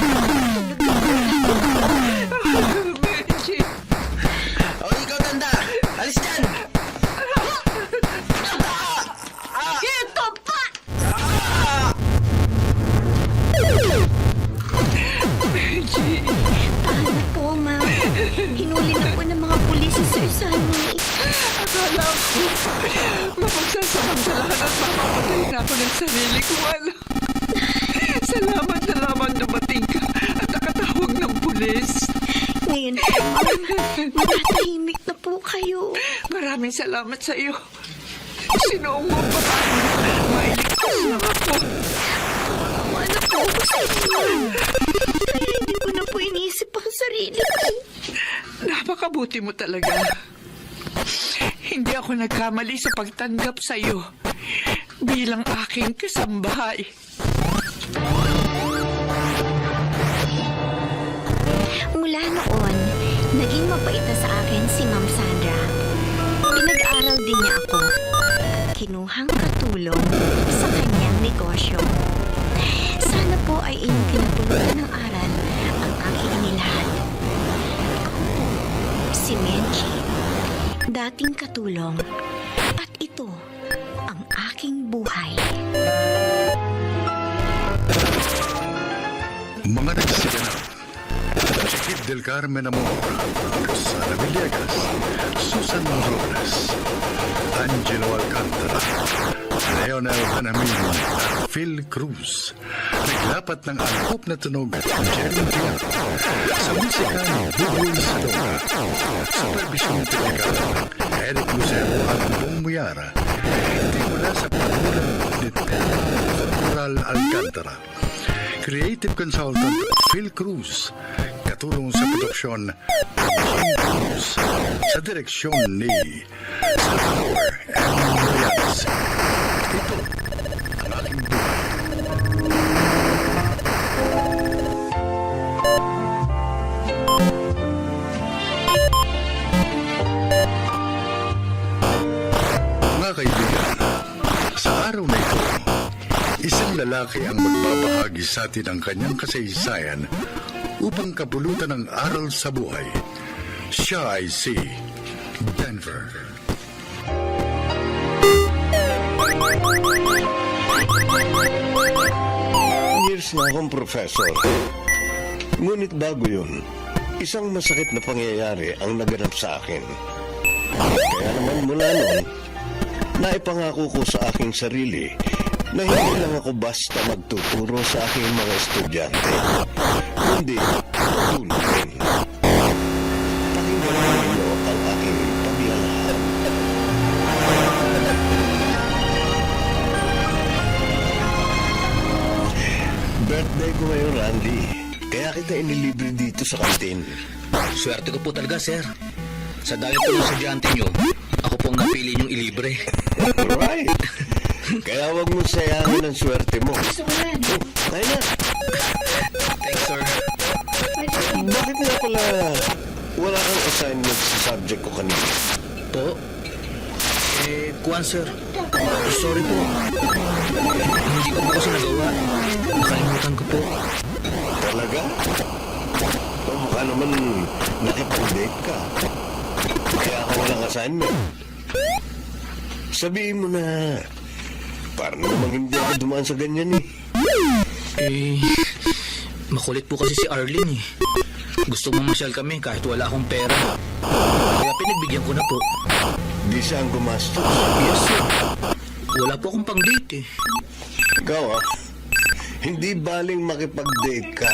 O, ikaw tanda. Alis dyan. Ito pa! Paano po, ma'am? Hinuli na po ng mga pulis si Sir Sunny. Akala ko, mapagsasamantalahan at mapapatay na ako ng sarili kong anak. Salamat na lamang dumating ka at nakatawag ng pulis. Ngayon po, ma'am, matatahimik na po kayo. Maraming salamat sa iyo. Sinuong mo pa tayo. Mailigtas lang ako. Tama na po ako sa inyo. Kaya hindi ko na po iniisip ang sarili ko. Napakabuti mo talaga. Hindi ako nagkamali sa pagtanggap sa iyo bilang aking kasambahay. Mula noon, naging mabait na sa akin si Ma'am Sandra. Pinag-aral din niya ako. Kinuhang katulong sa kanyang negosyo. Sana po ay inyong kinatulutan ng aral ang aking inilahan. Ako po, si Menchi, dating katulong, at ito ang aking buhay. Mga nagsiganap. Chiquit del Carmen Amor, Rosana Villegas, Susan Robles, Angelo Alcantara, Leonel Hanamin at Phil Cruz. Naglapat ng angkop na tunog Jerry Pilar sa musika ni Buboy Salonga. Supervision teknikal ng Eric Lucero at Bong Muyara. Ito mula sa panulan ni Coral Alcantara. Creative Consultant Phil Cruz. Katulong sa produksyon Jim Cruz. Sa direksyon ni Salvador M. Reyes. Ito ang aking buhay. Mga kaibigan, sa araw na ito, isang lalaki ang magbabahagi sa atin ng kanyang kasaysayan upang kapulutan ng aral sa buhay. Siya ay si Denver. Years na akong professor. Ngunit bago yun, isang masakit na pangyayari ang naganap sa akin. Kaya naman mula noon, naipangako ko sa aking sarili na hindi lang ako basta magtuturo sa aking mga estudyante, kundi tutunin. Pakinggan ninyo ang aking paglalahad. Birthday ko ngayon, Randy. Kaya kita inilibre dito sa kantin. Swerte ko po talaga, sir. Sa dami po ng estudyante nyo, ako po ang napili nyong ilibre. Right. Kaya wag mo sayangin ang swerte mo. Oh, kaya na. Thanks, sir. pala, wala kang assignment sa subject ko kanina. Po? Kuwan sir. Sorry po. Hindi ko po kasi nagawa. Nakalimutan ko po. Talaga? O mukha naman nakipag-date ka. Kaya ka walang assignment. Sabihin mo na, parang namang hindi ako dumaan sa ganyan eh. Makulit po kasi si Arlene eh. Gusto mamasyal kami kahit wala akong pera. Kaya pinagbigyan ko na po. Di siya ang gumastos. Yes sir. Wala po akong pang-date eh. Ikaw hindi baling makipag-date ka.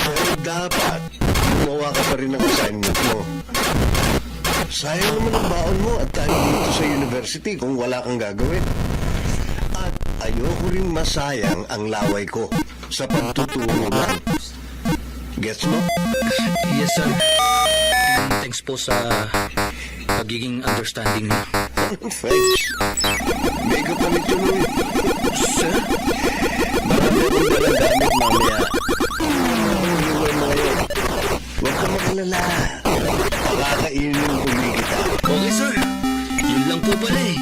Pero dapat, gumawa ka pa rin ng assignment mo. Sayang naman ang baon mo at tayo dito sa university kung wala kang gagawin. At ayoko rin masayang ang laway ko sa pagtuturo lang. Gets mo? Yes sir. Thanks po sa pagiging understanding niyo. Thanks. May ka pa nito mo. Sir? Marami akong dalang gamit mamaya. Iwan mo ngayon. Huwag ka makalala. Pakakainin ko kita. Okay sir. Yun lang po pala eh.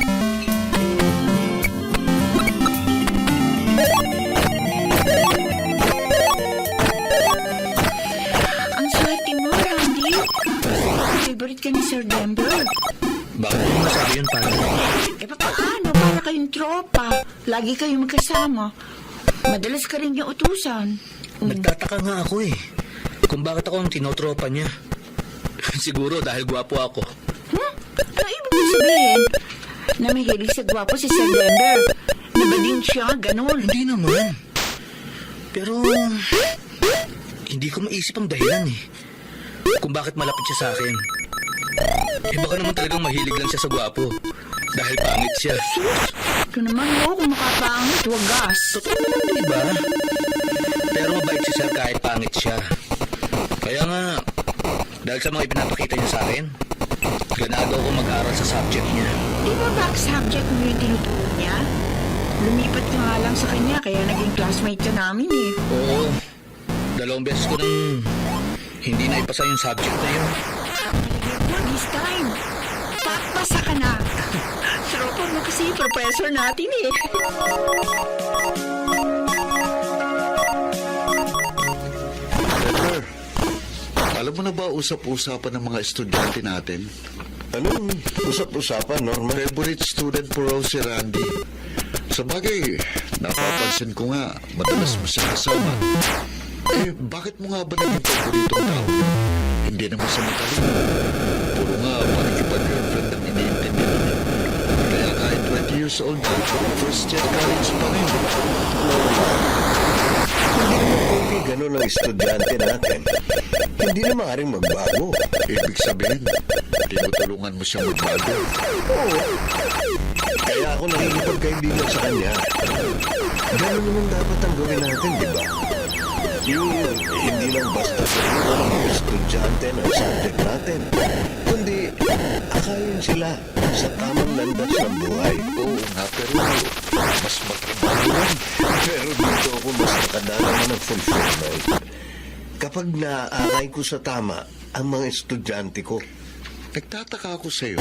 Ang swerte mo, Randy. Favorite ka ni Sir Denver. Bakit mo masabi yun para? Paano? Para kayong tropa. Lagi kayong magkasama. Madalas ka rin niya utusan. Nagtataka nga ako eh. Kung bakit ako ang tinotropa niya. Siguro dahil gwapo ako. Ang ibig mo sabihin, na may hilig sa gwapo si Sir Denver. Nabading siya, ganun. Hindi naman. Pero, hindi ko maisip ang dahilan eh. Kung bakit malapit siya sa akin. Baka naman talagang mahilig lang siya sa gwapo. Dahil pangit siya. Ito naman mo, kung makapangit, wagas. Totoo naman, diba? Pero mabait si Sir kahit pangit siya. Kaya nga, dahil sa mga ipinapakita niya sa akin, ganado ako mag-aral sa subject niya. Di ba back subject mo yung tinuturo niya? Lumipat ka nga lang sa kanya, kaya naging classmate ka namin eh. Oo. 2 beses ko nang hindi na ipasa yung subject na yun. This time, papasa ka na. Tropa mo kasi yung professor natin eh. Denver, alam mo na ba usap-usapan ng mga estudyante natin? Anong usap-usapan, Norman? Favorite student po raw si Randy. Sa bagay, napapansin ko nga, madalas mo siya kasama. Bakit mo nga ba naging paboritong tao? Hindi naman sa matalino. Puro nga, pakikipag-girlfriend ang iniintindihan niya. Kaya kahit 20 years old na, first year college pa rin. Hindi naman okay ganun ang estudyante natin. Hindi na maaaring magbago. Ibig sabihin, tinutulungan mo siya magbago. Oo. Kaya ako nakikipagkaibigan sa kanya. Ganun naman dapat ang gawin natin, di ba? Yung hindi lang basta sa ng mga estudyante ng subject natin, kundi akayin sila sa tamang landas ng buhay. Oo nga, pero mas magkaibigan. Pero dito ako mas nakadala naman ng fulfillment. Kapag naaakay ko sa tama ang mga estudyante ko. Nagtataka ako sa iyo.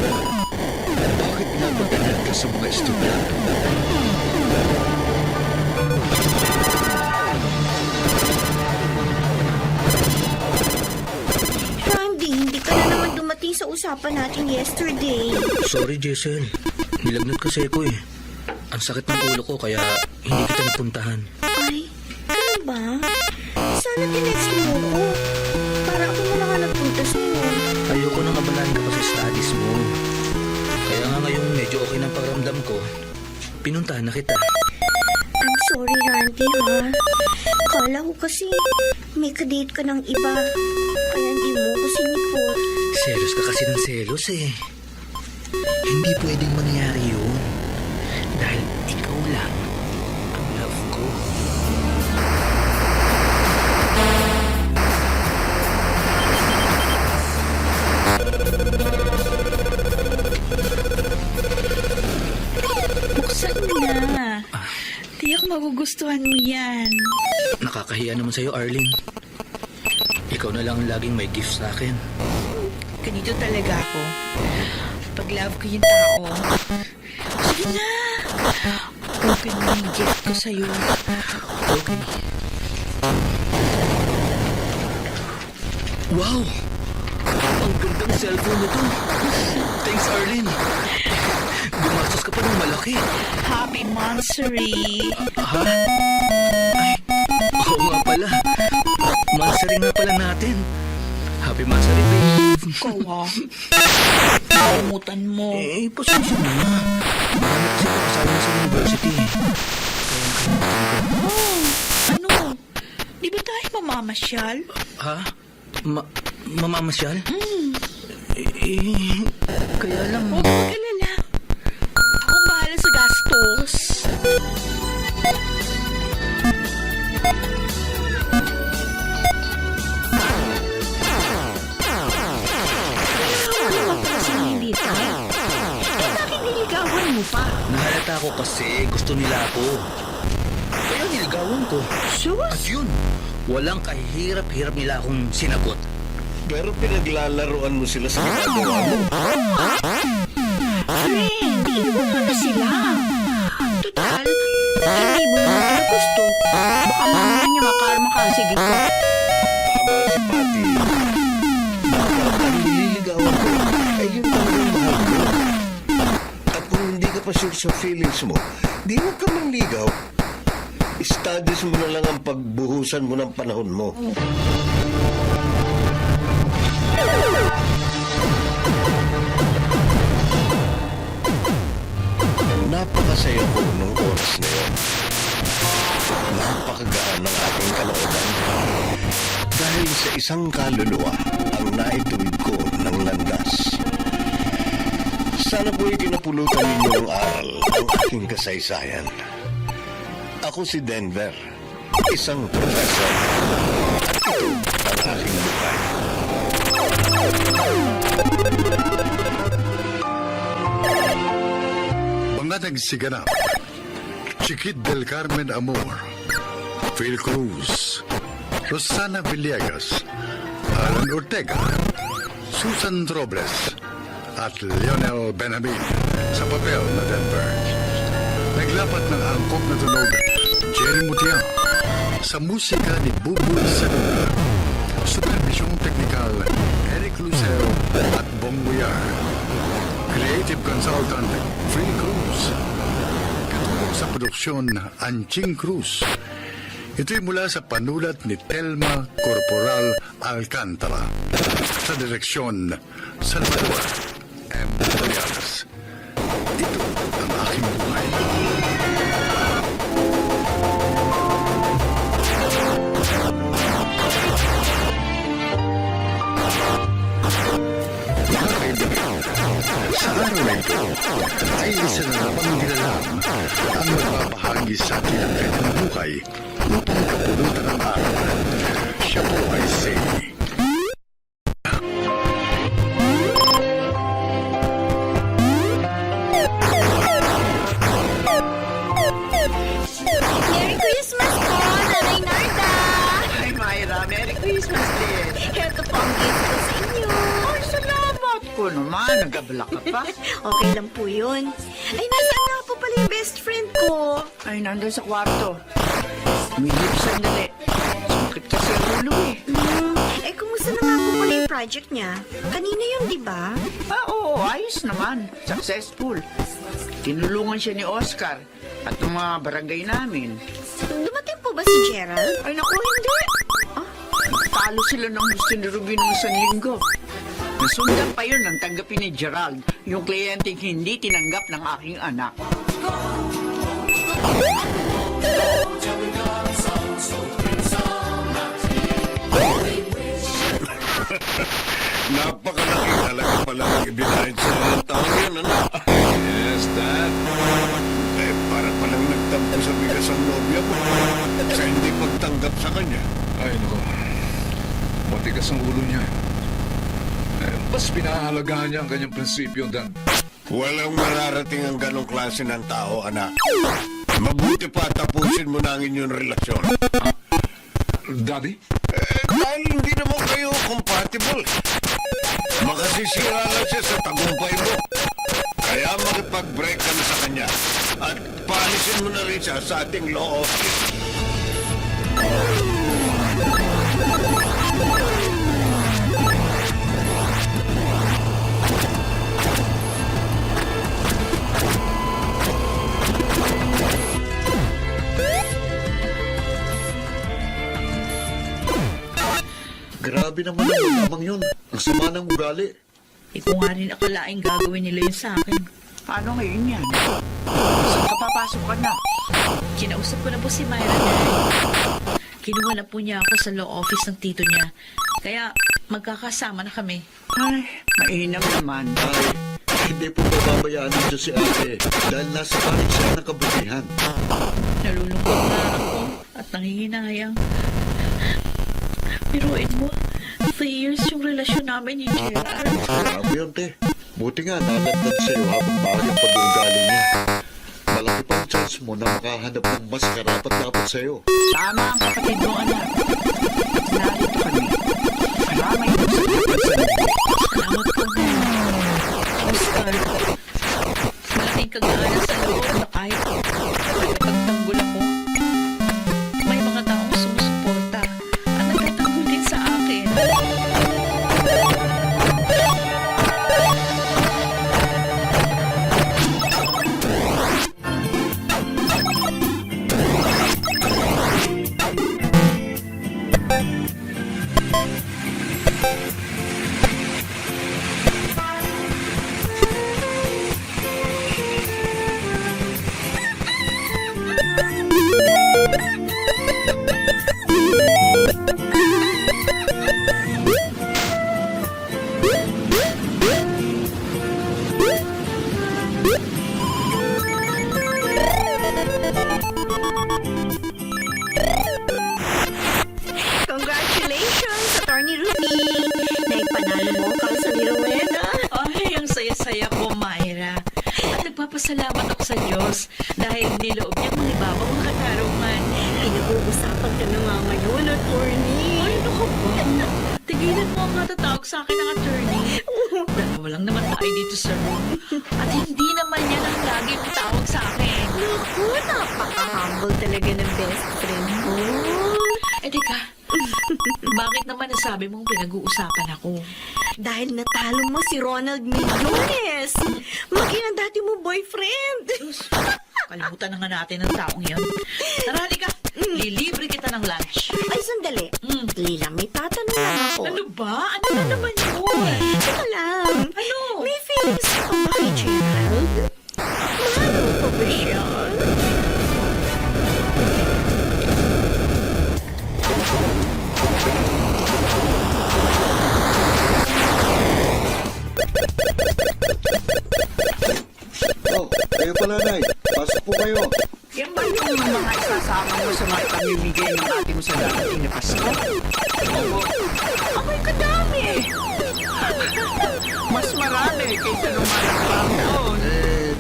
Bakit nga ba ganyan ka sa mga estudyante? Randy, hindi ka na naman dumating sa usapan natin yesterday. Sorry, Jessel. Nilagnat kasi ako eh. Ang sakit ng ulo ko kaya hindi kita napuntahan. Ay, ano ba? Sana tinext mo ako. Para ako na lang ang nagpunta sa'yo. Ayoko nang abalahin ka pa sa studies mo. Kaya nga ngayong medyo okay ng pakiramdam ko, pinuntahan na kita. I'm sorry, Randy, ha? Kala ko kasi may kadate ka ng iba. Kaya hindi mo ko sinipot. Selos ka kasi ng selos eh. Hindi pwedeng mangyari yun. Dahil ikaw lang ang love ko. Buksan mo na. Tiyak magugustuhan mo yan. Nakakahiya naman sa'yo, Arlene. ikaw na lang ang laging may gift sa akin. Ganito talaga ako. Pag love ko yung tao. Sige na. Open mo yung gift ko sa'yo. Okay. Wow! Ang gandang cellphone nito. Thanks, Arlene. Gumastos ka pa ng malaki. Happy Monstery. Ha? Ay, oo nga pala. Mansari nga pala natin. Happy Mansari, babe. Kawa. Nakumutan mo. Pasensya na nga. Marami kasi kasama sa university. Ano? Di ba tayo mamamasyal? Ha? Mamamasyal? Kaya lang... Huwag mag-alala. Akong bahala sa gastos. Niligawan mo pa. Nahalata ko kasi gusto nila ako. Kaya niligawan ko. Sus! At yun, walang kahihirap-hirap nila akong sinagot. Pero pinaglalaroan mo sila sa ginagawa mo. Friend, iwan mo na sila. Total, hindi mo naman pala gusto. Baka mamaya niya makasigit ka. Tama si Patty. Baka ang nililigawan ko ay yun talagang mahal mo. At kung hindi ka pa sure sa feelings mo, di huwag ka manligaw. Studies mo na lang ang pagbuhusan mo ng panahon mo. Napakasaya ko nung oras na yun. Napakagaan ng aking kalooban. Dahil sa isang kaluluwa ang naituwid ko ng landas. Sana po'y kinapulutan ninyo ng aral ang aking kasaysayan. Ako si Denver, isang professor. At ito ang aking buhay. Mga nagsiganap, Chiquit del Carmen Amor, Phil Cruz, Rosana Villegas, Alan Ortega, Susan Robles, at Lionel Benjamin sa papel na Denver. Naglapat ng angkop na tunog, Jerry Mutia, sa musika ni Buboy Salula. Supervisyong teknikal, Eric Lucero at Bong Buyar. Creative Consultant, Phil Cruz. Katulong sa produksyon, Anching Cruz. Ito'y mula sa panulat ni Telma Corporal Alcantara. Sa direksyon, Salvador M. Borealas. Ito ang aking buhay. Mga kaibigan, sa araw na ito ay isa na namang nilalang ang magbabahagi sa atin ang kanyang buhay upang kapulutan ang araw. Siya po ay si... Merry Christmas po, Nanay Narda! Ay, Myra, Merry Christmas din. Heto po ang gift ko sa inyo. Ay, salamat ko naman. Nagabla ka pa. Okay lang po yun. Ay, nasaan nga po pala yung best friend ko? Ay, nandun sa kwarto. Umilip sandali. Sumakit kasi ang ulo eh. Kumusta na nga po pala yung project niya? Kanina yun, di ba? Oo, ayos naman. Successful. Tinulungan siya ni Oscar at ng mga barangay namin. Dumating po ba si Gerald? Ay, naku, hindi. Talo sila ng gusto ni Ruby ng isang linggo. Nasundan pa yun ang tanggapin ni Gerald, yung kliyenteng hindi tinanggap ng aking anak. Napakalaki talaga pala ang ibinahin sa mga taong yan, ano? Yes, Dad. Para palang nagtampo sa bigas ang nobya mo. Sa hindi pagtanggap sa kanya. Ay, nako. Matigas ang ulo niya. Mas pinahahalagahan niya ang kanyang prinsipyo dan... Walang mararating ang ganong klase ng tao, anak. Mabuti pa tapusin mo na ang inyong relasyon. Daddy? dahil hindi naman kayo compatible. Makasisira lang siya sa tagumpay mo. Kaya makipag-break ka na sa kanya. At paalisin mo na rin siya sa ating law office. Grabe naman ang lamang yun. Ang sama ng ugali. Ikaw nga rin akalaing gagawin nila yun sa akin. Paano ngayon yan? Saan ka papasok ka na? Kinausap ko na po si Myra Nay. Kinuha na po niya ako sa law office ng tito niya. Kaya magkakasama na kami. Ay, mainam naman. Ay, hindi po bababayaan ng Diyos si ate dahil nasa panig siya ng kabutihan. Nalulungkot na ako at nanginginayang. Biruin mo, 3 years yung relasyon namin ni Gerald. Grabe yun, te. Buti nga nalatag sa'yo habang bago ang pag-uugali niya. Malaki pang chance mo na makahanap ng mas karapat-dapat sa'yo. Tama ang kapatid mo, anak. Narito kami. Maramay mo sa Salamat po. Oscar, malaking kagana sa loob na kahit pagtanggol ako. May mga taong sumusuporta at nagtatanggol din sa akin. Congratulations, Attorney Ruby! Naipanalo mo ka sa Miruena. Ay, ang saya-saya ko, Myra. At nagpapasalamat ako sa Diyos dahil niloob niyang manibabaw ang katarungan. Pinag-uusapan ka na nga ngayon, Attorney. Ay, naku po. Tigilan mo ang natatawag sa akin ng attorney. Dalawa lang naman tayo dito sa room. At hindi naman yan ang lagi may tawag sa akin. Naku, napaka-humble talaga ng best friend mo. Eh, teka. Bakit naman nasabi mong pinag-uusapan ako? Dahil natalo mo si Ronald Millones. Maging ang dati mo boyfriend. Kalimutan na nga natin ang taong yan. Tara, halika. Lilibre kita ng lunch. Ay, sandali. Lila, may tatanong lang ako. Ano ba? Ano na naman yun? Teka lang. Ano? May feelings ka ba kay Gerald? Mahal mo pa ba siya? Oh, kayo pala, Nay. Pasok po kayo. Yan ba yung mga isasama mo sa mga pamimigay ng ate mo sa darating na Pasko? Ako'y kadami. Mas marami kaysa nung malakbang noon.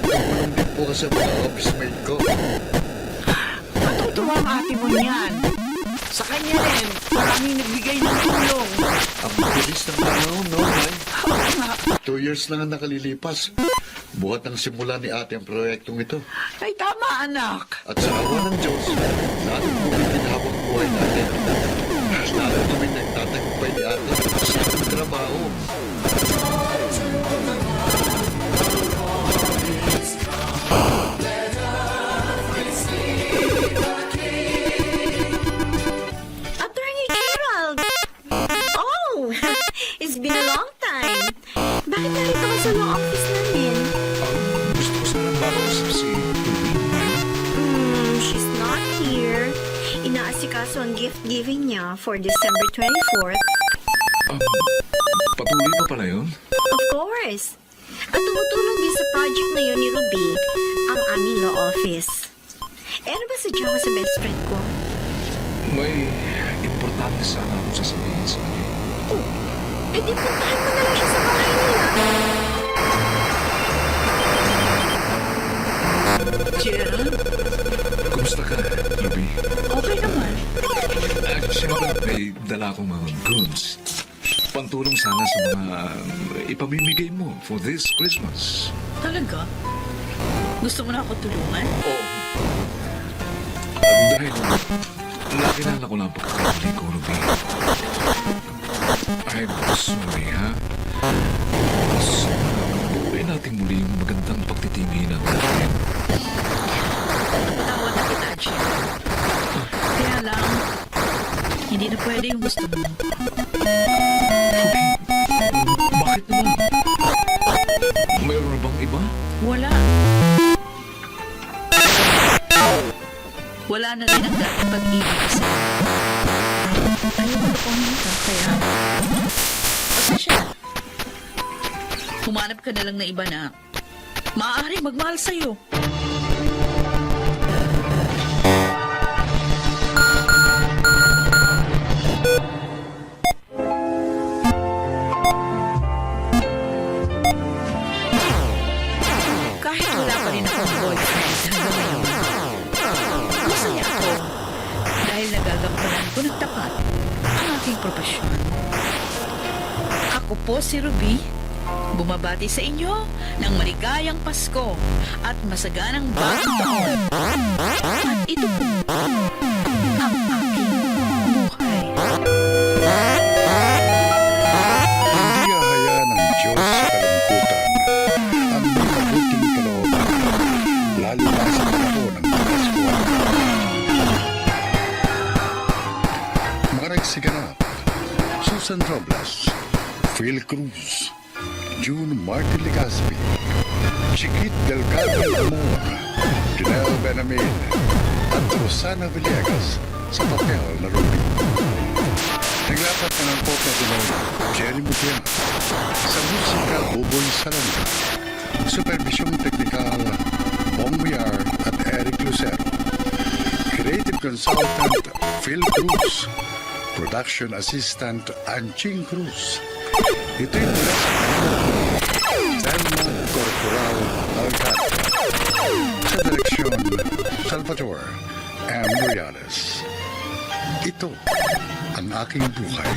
Tulong din po kasi ang mga office mate ko. Matutuwa ang ate mo niyan. Sa kanya rin, maraming nagbigay ng tulong. Ang bilis ng panahon, no, Nay? 2 years lang ang nakalilipas. Buhat ang simula ni ate ang proyektong ito. Ay, tama, anak. At sa awa ng Diyos, lalong bumiginhabang buhay natin. Lalo kami nagtatagumpay ni ate sa ating trabaho. Attorney Gerald. Oh, it's been a long time. Bakit narito ka sa law office namin? Gusto ko sana makausap si Ruby. She's not here. Inaasikaso ang gift-giving niya for December 24th. Patuloy pa pala yun? Of course. At tumutulong din sa project na yun ni Ruby, ang aming law office. Eh, ano ba sadya ko sa best friend ko? May importante sana akong sasabihin sa kanya. Oh, eh di puntahan mo na lang siya sa bahay nila. Gerald? Kumusta ka, Ruby? Okay naman. Siyempre, may dala akong mga goods. Pantulong sana sa mga ipamimigay mo for this Christmas. Talaga? Gusto mo na ako tulungan? Oo. Dahil nakilala ko lang ang pagkakamali ko, Ruby. I'm sorry, ha? Buuin natin muli yung magandang pagtitinginan natin. Tawad na kita, Jim. Kaya lang, hindi na pwede yung gusto mo. Bakit naman? Mayroon na bang iba? Wala. Wala na rin ang dating pag-ibig kasi. Ayaw ko pumunta, kaya... Pasensya na. Humanap ka na lang na iba na maaaring magmahal sa'yo. Kahit wala pa rin akong boyfriend hanggang ngayon, masaya ako dahil nagagampanan ko ng tapat ang aking propesyon. Ako po si Ruby, bumabati sa inyo ng maligayang Pasko at masaganang bagong taon. At ito po ang aking buhay. Hindi hahayaan ng Diyos sa kalungkutan ang mabuting kalooban, lalo na sa panahon ng Pasko. Mga nagsiganap, Susan Robles, Phil Cruz, June Martin Legaspi, Chiquit Delgado Amor, Janelle Benamin, at Rosana Villegas sa papel na Ruby. Naglapat na ng pop na Pinoy, Jerry Mutian, sa musika Buboy Salanda, supervisyong teknikal Bong Miar at Eric Lucero, creative consultant Phil Cruz, production assistant Anching Cruz. Ito'y mula sa Telma Corporal Alcantara. Sa direksyon, Salvador M. Royales. Ito ang aking buhay.